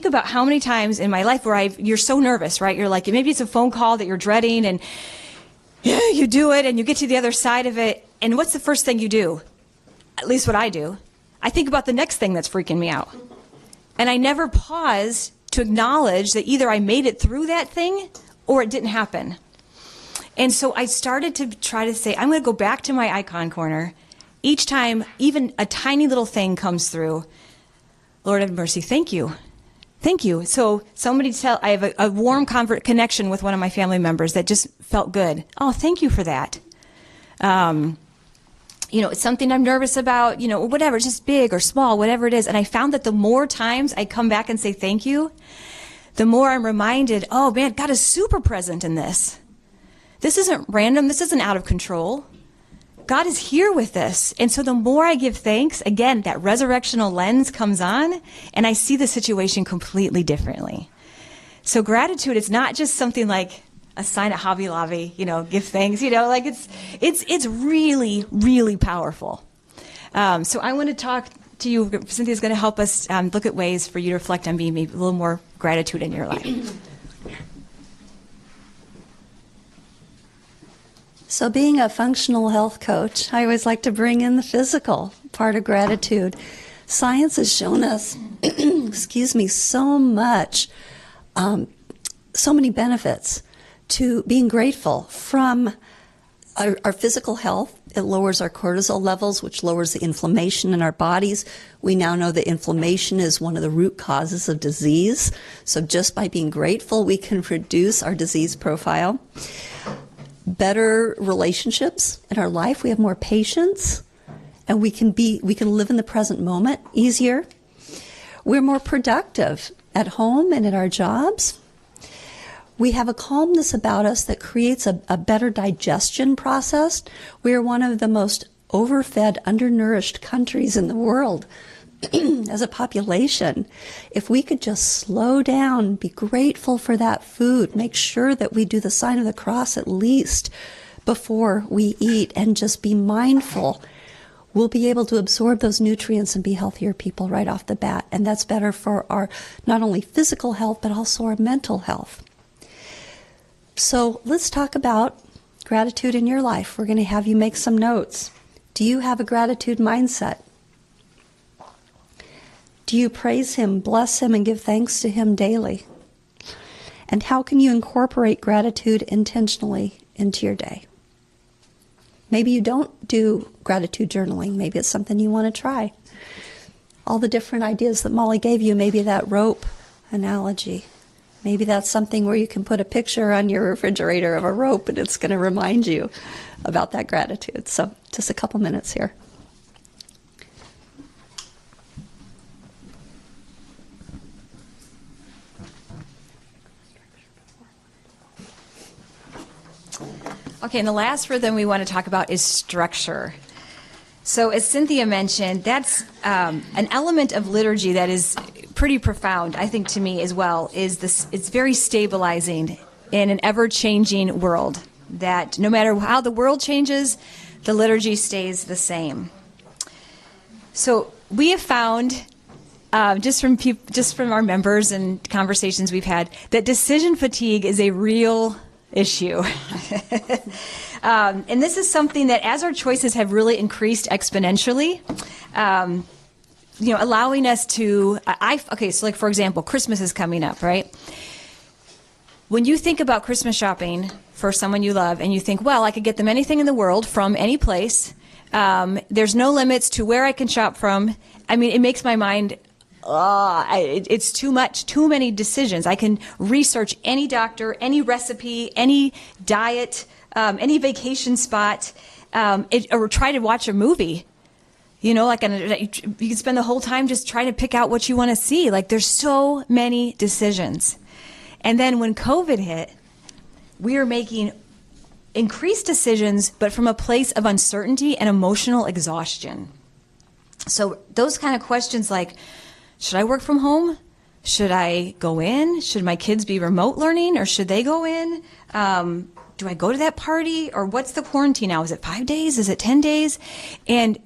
about how many times in my life where you're so nervous, right? You're like, maybe it's a phone call that you're dreading, and you do it and you get to the other side of it. And what's the first thing you do? At least what I do. I think about the next thing that's freaking me out. And I never pause to acknowledge that either I made it through that thing or it didn't happen. And so I started to try to say, I'm going to go back to my icon corner. Each time, even a tiny little thing comes through, Lord have mercy, thank you. Thank you. So I have a warm connection with one of my family members that just felt good. Oh, thank you for that. It's something I'm nervous about, whatever, it's just big or small, whatever it is. And I found that the more times I come back and say thank you, the more I'm reminded, oh man, God is super present in this. This isn't random. This isn't out of control. God is here with this. And so the more I give thanks, again, that resurrectional lens comes on and I see the situation completely differently. So gratitude is not just something like a sign at Hobby Lobby, give thanks, like it's really, really powerful. So I want to talk to you. Cynthia's going to help us look at ways for you to reflect on being maybe a little more gratitude in your life. So being a functional health coach, I always like to bring in the physical part of gratitude. Science has shown us, so much, so many benefits to being grateful from our physical health. It lowers our cortisol levels, which lowers the inflammation in our bodies. We now know that inflammation is one of the root causes of disease. So just by being grateful, we can reduce our disease profile. Better relationships in our life. We have more patience, and we can live in the present moment easier. We're more productive at home and in our jobs. We have a calmness about us that creates a better digestion process. We are one of the most overfed, undernourished countries in the world. as a population, if we could just slow down, be grateful for that food, make sure that we do the sign of the cross at least before we eat, and just be mindful, we'll be able to absorb those nutrients and be healthier people right off the bat. And that's better for our not only physical health, but also our mental health. So let's talk about gratitude in your life. We're going to have you make some notes. Do you have a gratitude mindset? Do you praise Him, bless Him, and give thanks to Him daily? And how can you incorporate gratitude intentionally into your day? Maybe you don't do gratitude journaling. Maybe it's something you want to try. All the different ideas that Molly gave you, maybe that rope analogy. Maybe that's something where you can put a picture on your refrigerator of a rope and it's going to remind you about that gratitude. So just a couple minutes here. Okay, and the last rhythm we want to talk about is structure. So as Cynthia mentioned, that's an element of liturgy that is pretty profound, I think, to me as well, is this. It's very stabilizing in an ever-changing world, that no matter how the world changes, the liturgy stays the same. So we have found, just from our members and conversations we've had, that decision fatigue is a real issue. And this is something that, as our choices have really increased exponentially, allowing us to, so like, for example, Christmas is coming up, right? When you think about Christmas shopping for someone you love and you think, well, I could get them anything in the world from any place. There's no limits to where I can shop from. I mean, it makes my mind, it's too much, too many decisions. I can research any doctor, any recipe, any diet, any vacation spot, or try to watch a movie. You know, like you can spend the whole time just trying to pick out what you want to see. Like, there's so many decisions. And then when COVID hit, we were making increased decisions, but from a place of uncertainty and emotional exhaustion. So those kind of questions like, should I work from home? Should I go in? Should my kids be remote learning, or should they go in? Do I go to that party? Or what's the quarantine now? Is it 5 days? Is it 10 days? And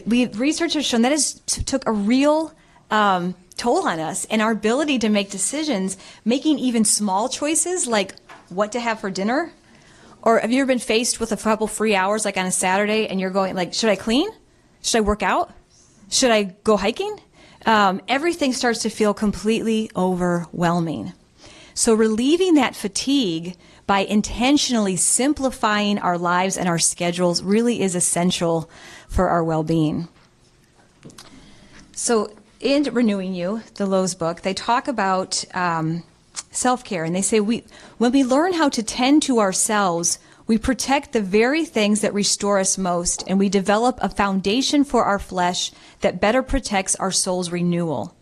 research has shown that took a real toll on us and our ability to make decisions, making even small choices like what to have for dinner. Or have you ever been faced with a couple free hours like on a Saturday and you're going like, should I clean? Should I work out? Should I go hiking? Everything starts to feel completely overwhelming. So relieving that fatigue by intentionally simplifying our lives and our schedules really is essential for our well-being. So in Renewing You, the Lowe's book, they talk about self-care, and they say when we learn how to tend to ourselves, we protect the very things that restore us most, and we develop a foundation for our flesh that better protects our soul's renewal.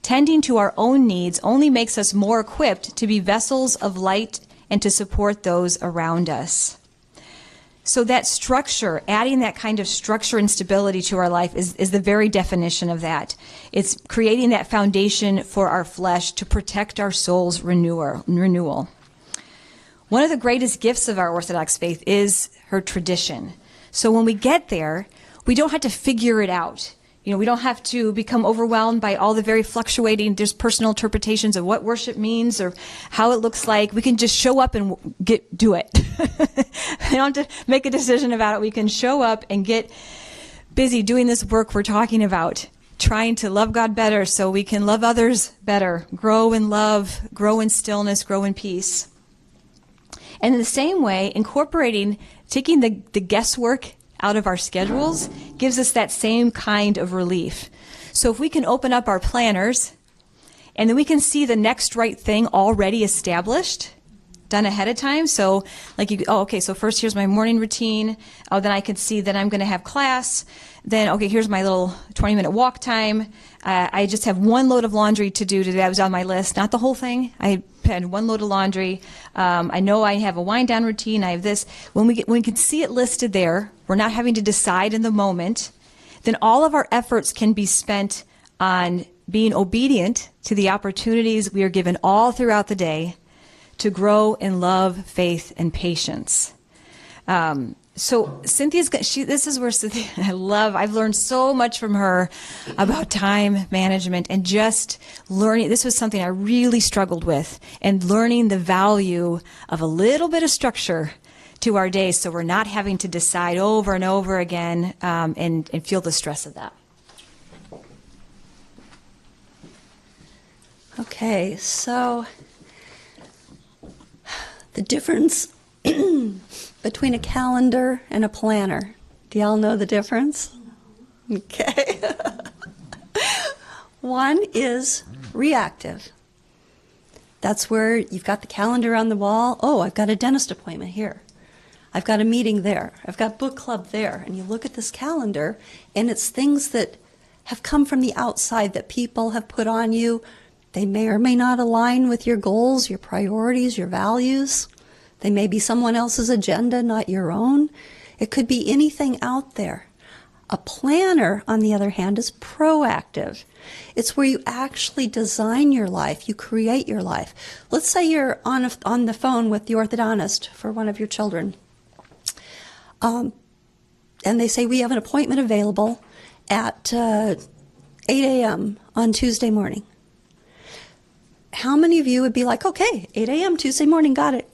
Tending to our own needs only makes us more equipped to be vessels of light and to support those around us. So that structure, adding that kind of structure and stability to our life is the very definition of that. It's creating that foundation for our flesh to protect our soul's renewal. One of the greatest gifts of our Orthodox faith is her tradition. So when we get there, we don't have to figure it out. You know, we don't have to become overwhelmed by all the very fluctuating, there's personal interpretations of what worship means or how it looks like. We can just show up and do it. We don't have to make a decision about it. We can show up and get busy doing this work we're talking about, trying to love God better so we can love others better, grow in love, grow in stillness, grow in peace. And in the same way, taking the guesswork out of our schedules gives us that same kind of relief. So if we can open up our planners and then we can see the next right thing already established, done ahead of time. So like, so first here's my morning routine. Then I can see that I'm going to have class. Then, okay, here's my little 20-minute walk time. I just have one load of laundry to do today. That was on my list, not the whole thing. I had one load of laundry. I know I have a wind down routine. I have this. When we can see it listed there, we're not having to decide in the moment. Then all of our efforts can be spent on being obedient to the opportunities we are given all throughout the day to grow in love, faith, and patience. So Cynthia's, this is where Cynthia, I've learned so much from her about time management and just learning. This was something I really struggled with, and learning the value of a little bit of structure to our days so we're not having to decide over and over again and feel the stress of that. Okay, so the difference between a calendar and a planner. Do y'all know the difference? Okay. One is reactive. That's where you've got the calendar on the wall. Oh, I've got a dentist appointment here. I've got a meeting there. I've got book club there. And you look at this calendar, and it's things that have come from the outside that people have put on you. They may or may not align with your goals, your priorities, your values. They may be someone else's agenda, not your own. It could be anything out there. A planner, on the other hand, is proactive. It's where you actually design your life. You create your life. Let's say you're on the phone with the orthodontist for one of your children. And they say, we have an appointment available at 8 a.m. on Tuesday morning. How many of you would be like, okay, 8 a.m. Tuesday morning, got it?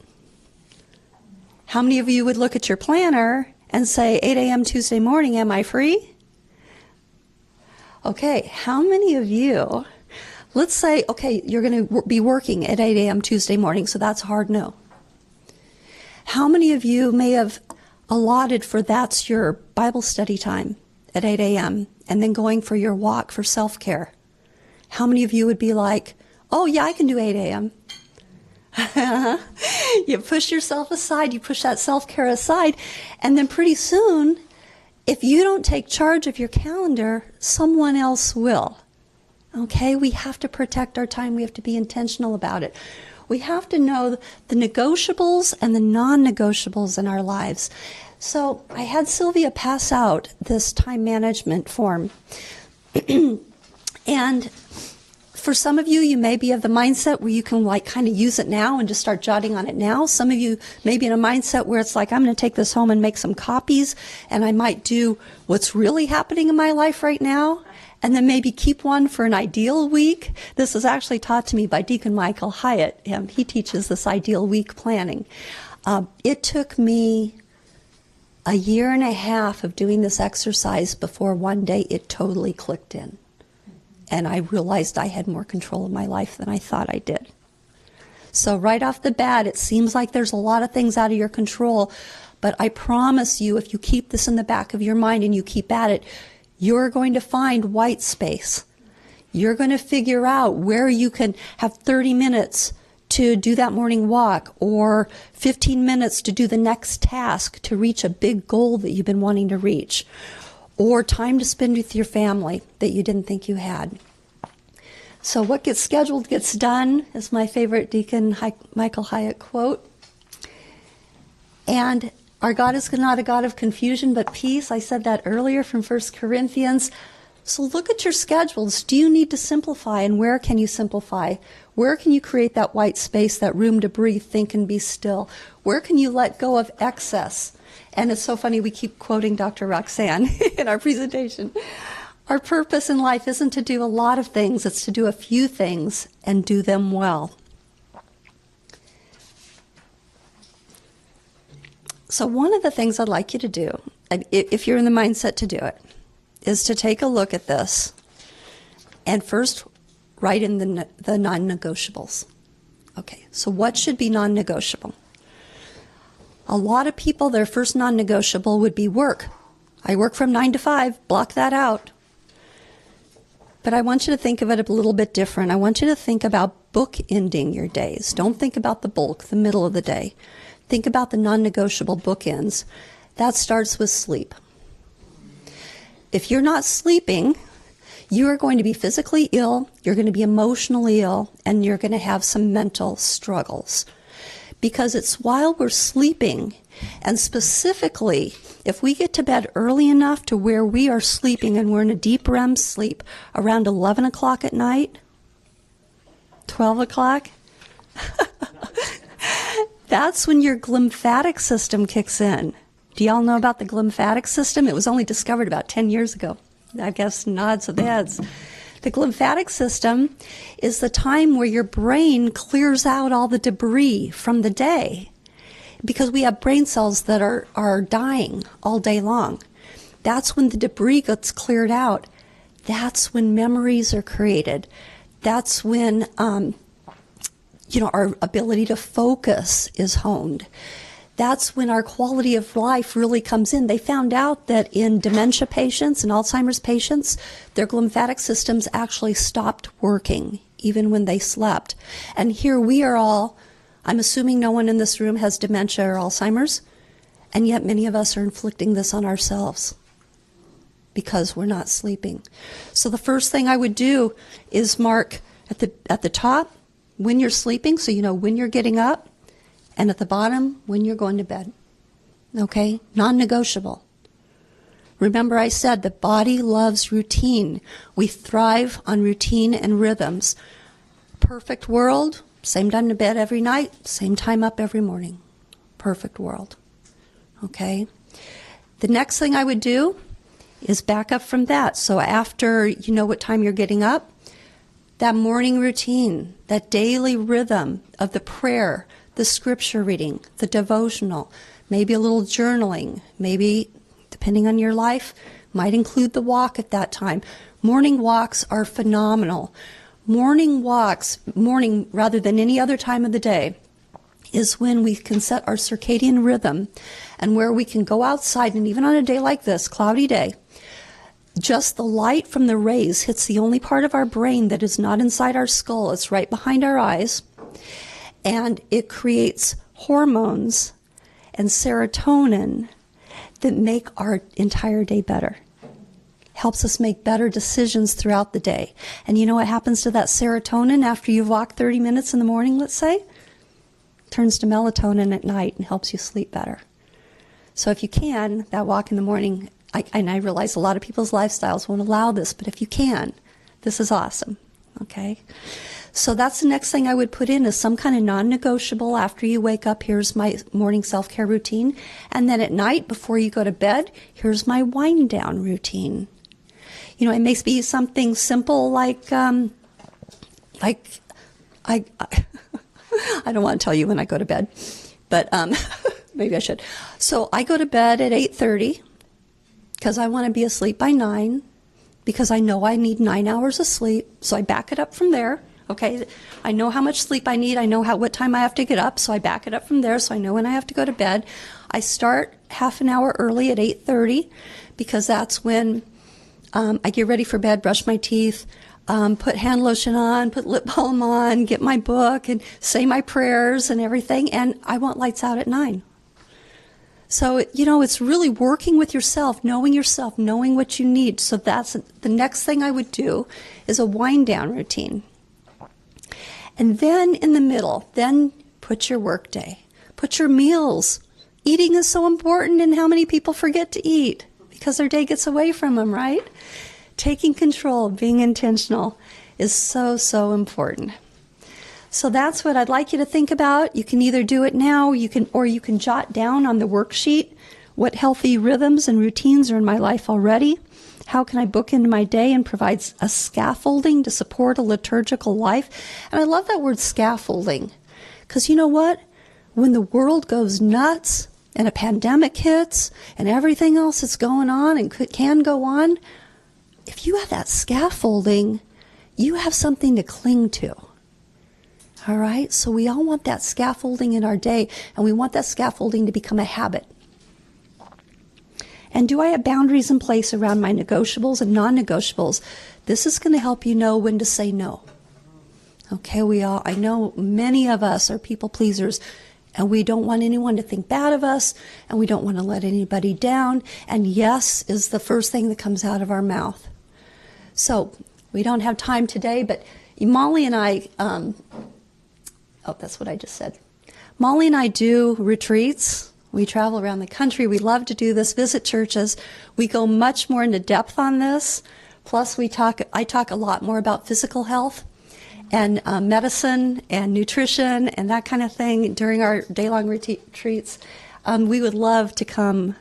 How many of you would look at your planner and say, 8 a.m. Tuesday morning, am I free? Okay, how many of you, let's say, okay, you're going to be working at 8 a.m. Tuesday morning, so that's a hard no. How many of you may have allotted for that's your Bible study time at 8 a.m. and then going for your walk for self-care? How many of you would be like, oh yeah, I can do 8 a.m.? You push yourself aside, you push that self-care aside, and then pretty soon, if you don't take charge of your calendar, someone else will. Okay, we have to protect our time. We have to be intentional about it. We have to know the negotiables and the non-negotiables in our lives. So I had Sylvia pass out this time management form. And for some of you, you may be of the mindset where you can kind of use it now and just start jotting on it now. Some of you may be in a mindset where it's like, I'm going to take this home and make some copies, and I might do what's really happening in my life right now, and then maybe keep one for an ideal week. This is actually taught to me by Deacon Michael Hyatt. He teaches this ideal week planning. It took me a year and a half of doing this exercise before one day it totally clicked in. And I realized I had more control of my life than I thought I did. So right off the bat, it seems like there's a lot of things out of your control, but I promise you, if you keep this in the back of your mind and you keep at it, you're going to find white space. You're going to figure out where you can have 30 minutes to do that morning walk, or 15 minutes to do the next task to reach a big goal that you've been wanting to reach, or time to spend with your family that you didn't think you had. So what gets scheduled gets done is my favorite Deacon Michael Hyatt quote. And our God is not a God of confusion, but peace. I said that earlier from 1 Corinthians. So look at your schedules. Do you need to simplify, and where can you simplify? Where can you create that white space, that room to breathe, think, and be still? Where can you let go of excess? And it's so funny, we keep quoting Dr. Roxanne in our presentation. Our purpose in life isn't to do a lot of things, it's to do a few things and do them well. So one of the things I'd like you to do, if you're in the mindset to do it, is to take a look at this and first write in the non-negotiables. Okay, so what should be non-negotiable? A lot of people, their first non-negotiable would be work. I work from 9 to 5, block that out. But I want you to think of it a little bit different. I want you to think about bookending your days. Don't think about the bulk, the middle of the day. Think about the non-negotiable bookends. That starts with sleep. If you're not sleeping, you are going to be physically ill, you're going to be emotionally ill, and you're going to have some mental struggles. Because it's while we're sleeping, and specifically if we get to bed early enough to where we are sleeping and we're in a deep REM sleep around 11 o'clock at night, 12 o'clock, that's when your glymphatic system kicks in. Do y'all know about the glymphatic system? It was only discovered about 10 years ago. I guess nods of the heads. The glymphatic system is the time where your brain clears out all the debris from the day, because we have brain cells that are dying all day long. That's when the debris gets cleared out. That's when memories are created. That's when our ability to focus is honed. That's when our quality of life really comes in. They found out that in dementia patients and Alzheimer's patients, their glymphatic systems actually stopped working even when they slept. And here we are all, I'm assuming no one in this room has dementia or Alzheimer's, and yet many of us are inflicting this on ourselves because we're not sleeping. So the first thing I would do is mark at the top when you're sleeping, so you know when you're getting up, and at the bottom, when you're going to bed. Okay? Non-negotiable. Remember I said the body loves routine. We thrive on routine and rhythms. Perfect world, same time to bed every night, same time up every morning. Perfect world. Okay? The next thing I would do is back up from that. So after you know what time you're getting up, that morning routine, that daily rhythm of the prayer, the scripture reading, the devotional, maybe a little journaling, maybe, depending on your life, might include the walk at that time. Morning walks are phenomenal. Morning walks, morning rather than any other time of the day, is when we can set our circadian rhythm and where we can go outside, and even on a day like this, cloudy day, just the light from the rays hits the only part of our brain that is not inside our skull. It's right behind our eyes. And it creates hormones and serotonin that make our entire day better. Helps us make better decisions throughout the day. And you know what happens to that serotonin after you've walked 30 minutes in the morning, let's say? Turns to melatonin at night and helps you sleep better. So if you can, that walk in the morning, and I realize a lot of people's lifestyles won't allow this, but if you can, this is awesome. Okay? So that's the next thing I would put in, is some kind of non-negotiable after you wake up. Here's my morning self-care routine. And then at night, before you go to bed, here's my wind-down routine. You know, it may be something simple like I don't want to tell you when I go to bed, but maybe I should. So I go to bed at 8:30 because I want to be asleep by 9, because I know I need 9 hours of sleep. So I back it up from there. Okay, I know how much sleep I need. I know what time I have to get up, so I back it up from there, so I know when I have to go to bed. I start half an hour early at 8:30 because that's when I get ready for bed, brush my teeth, put hand lotion on, put lip balm on, get my book, and say my prayers and everything, and I want lights out at 9. So, it's really working with yourself, knowing what you need. So that's the next thing I would do, is a wind-down routine. And then in the middle, then put your work day. Put your meals. Eating is so important, and how many people forget to eat because their day gets away from them, right? Taking control, being intentional is so, so important. So that's what I'd like you to think about. You can either do it now, or you can jot down on the worksheet what healthy rhythms and routines are in my life already. How can I book into my day and provide a scaffolding to support a liturgical life? And I love that word scaffolding, because you know what? When the world goes nuts and a pandemic hits and everything else that's going on and can go on, if you have that scaffolding, you have something to cling to. All right? So we all want that scaffolding in our day, and we want that scaffolding to become a habit. And do I have boundaries in place around my negotiables and non-negotiables? This is going to help you know when to say no. Okay, I know many of us are people pleasers, and we don't want anyone to think bad of us, and we don't want to let anybody down. And yes is the first thing that comes out of our mouth. So we don't have time today, but Molly and I, that's what I just said. Molly and I do retreats We travel around the country. We love to do this, visit churches. We go much more into depth on this. Plus, I talk a lot more about physical health and medicine and nutrition and that kind of thing during our day-long retreats. We would love to come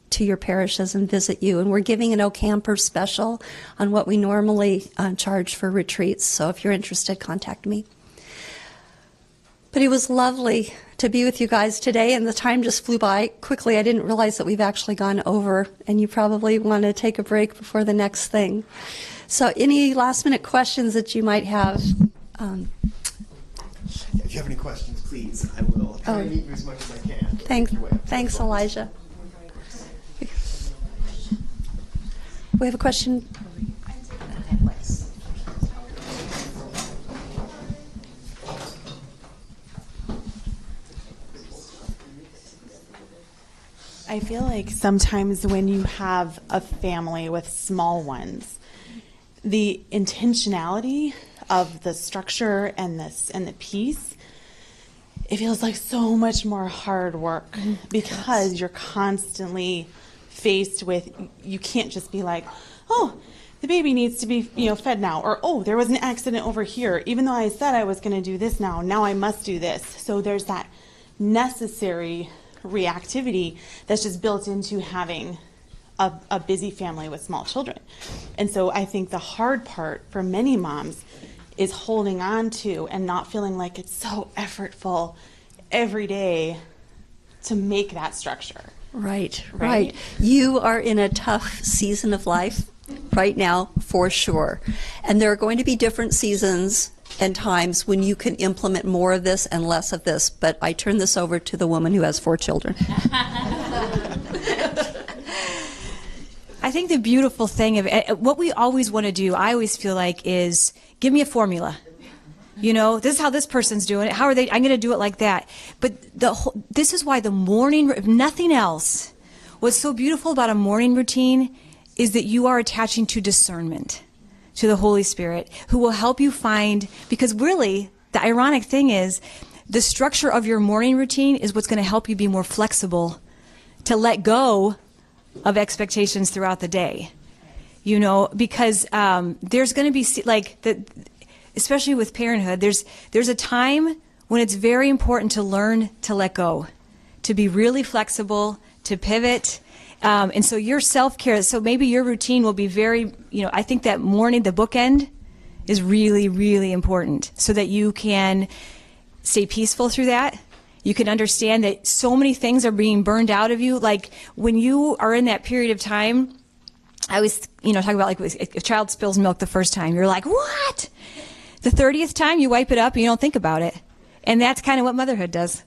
to your parishes and visit you. And we're giving an OCAMPR special on what we normally charge for retreats. So if you're interested, contact me. But it was lovely to be with you guys today, and the time just flew by quickly. I didn't realize that we've actually gone over, and you probably want to take a break before the next thing. So any last-minute questions that you might have? If you have any questions, please, I will try to meet you as much as I can. Thanks, Elijah. We have a question. I feel like sometimes when you have a family with small ones, the intentionality of the structure and the piece, it feels like so much more hard work because you're constantly faced with, you can't just be like, oh, the baby needs to be fed now, or oh, there was an accident over here. Even though I said I was going to do this now I must do this. So there's that necessary reactivity that's just built into having a busy family with small children. And so I think the hard part for many moms is holding on to and not feeling like it's so effortful every day to make that structure. Right. You are in a tough season of life right now, for sure. And there are going to be different seasons and times when you can implement more of this and less of this. But I turn this over to the woman who has 4 children. I think the beautiful thing of it, what we always want to do, I always feel like, is give me a formula. This is how this person's doing it. How are they? I'm going to do it like that. But this is why the morning, if nothing else, what's so beautiful about a morning routine is that you are attaching to discernment, to the Holy Spirit, who will help you find, because really, the ironic thing is, the structure of your morning routine is what's going to help you be more flexible to let go of expectations throughout the day. Because there's going to be, especially with parenthood, there's a time when it's very important to learn to let go, to be really flexible, to pivot. And so your self-care, so maybe your routine will be very, I think that morning, the bookend is really, really important so that you can stay peaceful through that. You can understand that so many things are being burned out of you. Like when you are in that period of time, I always, talk about like if a child spills milk the first time, you're like, what? The 30th time you wipe it up and you don't think about it. And that's kind of what motherhood does.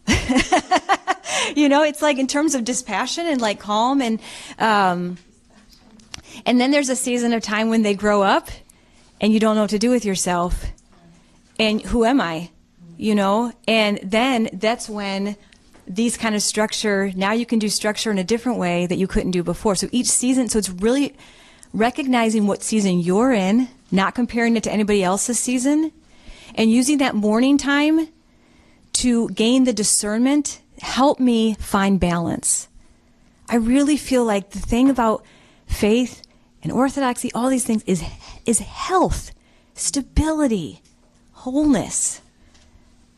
It's like in terms of dispassion and like calm and then there's a season of time when they grow up and you don't know what to do with yourself. And who am I? And then that's when these kind of structure, now you can do structure in a different way that you couldn't do before. So each season, so it's really recognizing what season you're in, not comparing it to anybody else's season, and using that morning time to gain the discernment, help me find balance. I really feel like the thing about faith and orthodoxy, all these things, is health, stability, wholeness.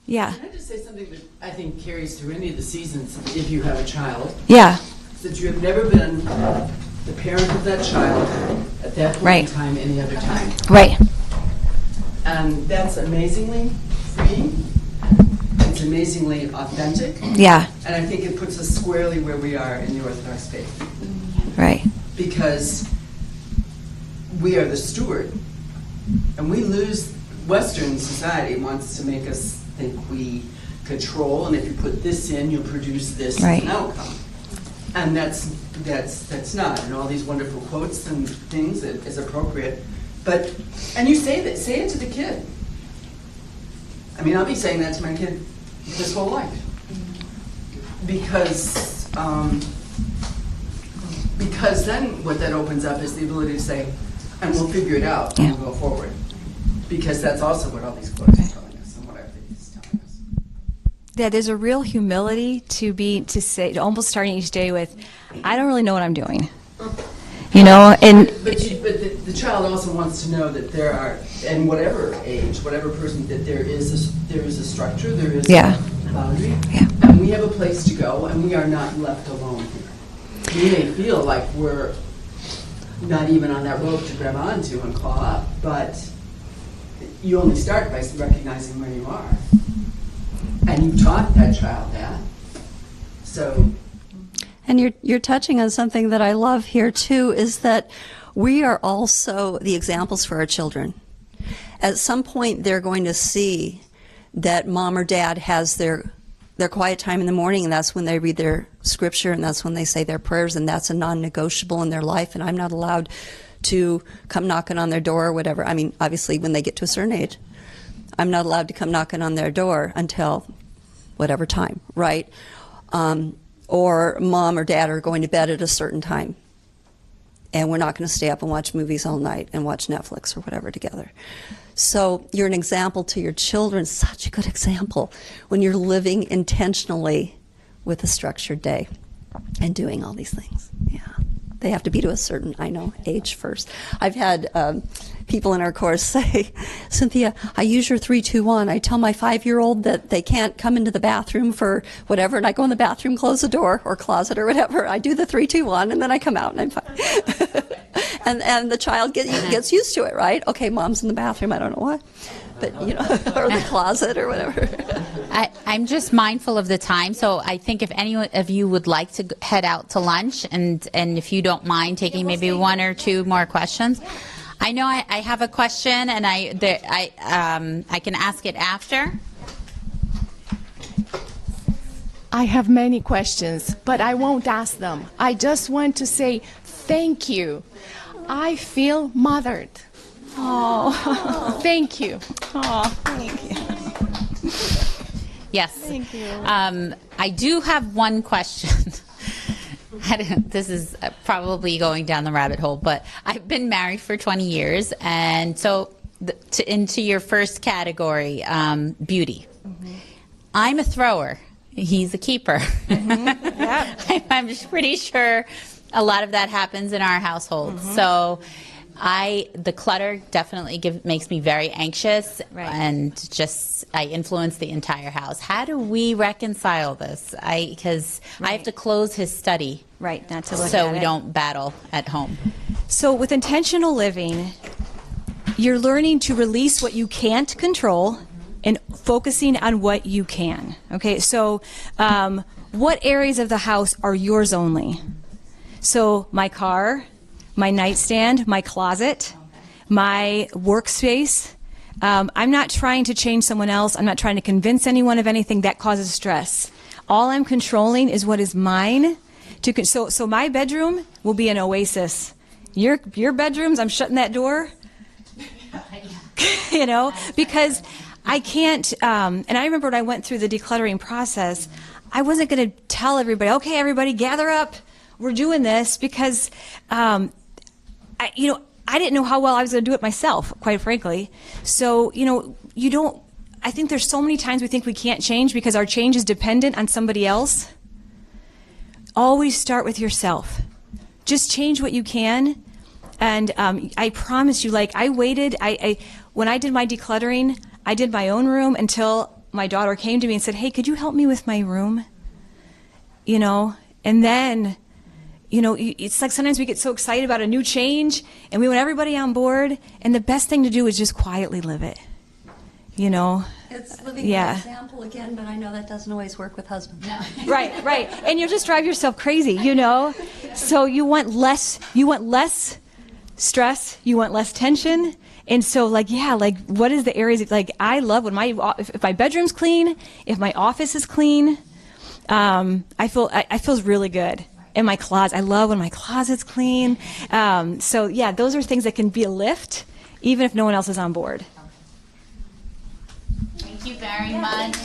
Yeah. Can I just say something that I think carries through any of the seasons if you have a child? Yeah. That you have never been the parent of that child at that point in time any other time. Right. And that's amazingly free. It's amazingly authentic. Yeah. And I think it puts us squarely where we are in the Orthodox faith. Right. Because we are the steward. And we lose, Western society wants to make us think we control, and if you put this in, you'll produce this as an outcome. And that's not. And all these wonderful quotes and things that is appropriate. But, and you say it to the kid. I mean, I'll be saying that to my kid his whole life. Because then what that opens up is the ability to say, and we'll figure it out, and we'll go forward. Because that's also what all these quotes are telling us, and what our faith is telling us. Yeah, there's a real humility to almost starting each day with, I don't really know what I'm doing. You know, and but the child also wants to know that there are, and whatever age, whatever person, that there is a structure, there is a boundary, and we have a place to go, and we are not left alone here. We may feel like we're not even on that rope to grab onto and claw up, but you only start by recognizing where you are. And you taught that child that. So. And you're touching on something that I love here too, is that we are also the examples for our children. At some point they're going to see that mom or dad has their quiet time in the morning, and that's when they read their scripture, and that's when they say their prayers, and that's a non-negotiable in their life, and I'm not allowed to come knocking on their door or whatever. I mean, obviously when they get to a certain age, I'm not allowed to come knocking on their door until whatever time, right? Or mom or dad are going to bed at a certain time, and we're not going to stay up and watch movies all night and watch Netflix or whatever together. So you're an example to your children, such a good example, when you're living intentionally with a structured day and doing all these things. Yeah. They have to be to a certain, age first. I've had people in our course say, Cynthia, I use your 3-2-1. I tell my 5-year-old that they can't come into the bathroom for whatever, and I go in the bathroom, close the door or closet or whatever. I do the 3-2-1, and then I come out and I'm fine. and the child gets used to it, right? Okay, mom's in the bathroom. I don't know why, but or the closet or whatever. I'm just mindful of the time, so I think if any of you would like to head out to lunch, and if you don't mind taking maybe one or two more questions. I know I have a question, and I can ask it after. I have many questions, but I won't ask them. I just want to say thank you. I feel mothered. Oh, thank you. Oh, thank you. Yes. Thank you. I do have one question. This is probably going down the rabbit hole, but I've been married for 20 years, and so into your first category, beauty. Mm-hmm. I'm a thrower. He's a keeper. Mm-hmm. Yeah. I'm pretty sure a lot of that happens in our household. Mm-hmm. So the clutter definitely makes me very anxious, right, and I influence the entire house. How do we reconcile this? Because I have to close his study, right, not to look so at we it. don't battle at home. So with intentional living, you're learning to release what you can't control and focusing on what you can. Okay, so what areas of the house are yours only? So my car, my nightstand, my closet, my workspace. I'm not trying to change someone else. I'm not trying to convince anyone of anything that causes stress. All I'm controlling is what is mine. So my bedroom will be an oasis. Your bedrooms, I'm shutting that door. Because I can't. And I remember when I went through the decluttering process, I wasn't going to tell everybody, okay, everybody, gather up. We're doing this, because I didn't know how well I was going to do it myself, quite frankly. So, I think there's so many times we think we can't change because our change is dependent on somebody else. Always start with yourself. Just change what you can. And I promise you, I waited. When I did my decluttering, I did my own room until my daughter came to me and said, hey, could you help me with my room? And then, it's like sometimes we get so excited about a new change and we want everybody on board, and the best thing to do is just quietly live it. It's living by example again, but I know that doesn't always work with husbands. No. Right. And you'll just drive yourself crazy, So you want less stress, you want less tension. And so what is the areas I love when if my bedroom's clean, if my office is clean, I feel really good. In my closet, I love when my closet's clean. Those are things that can be a lift, even if no one else is on board. Thank you very much.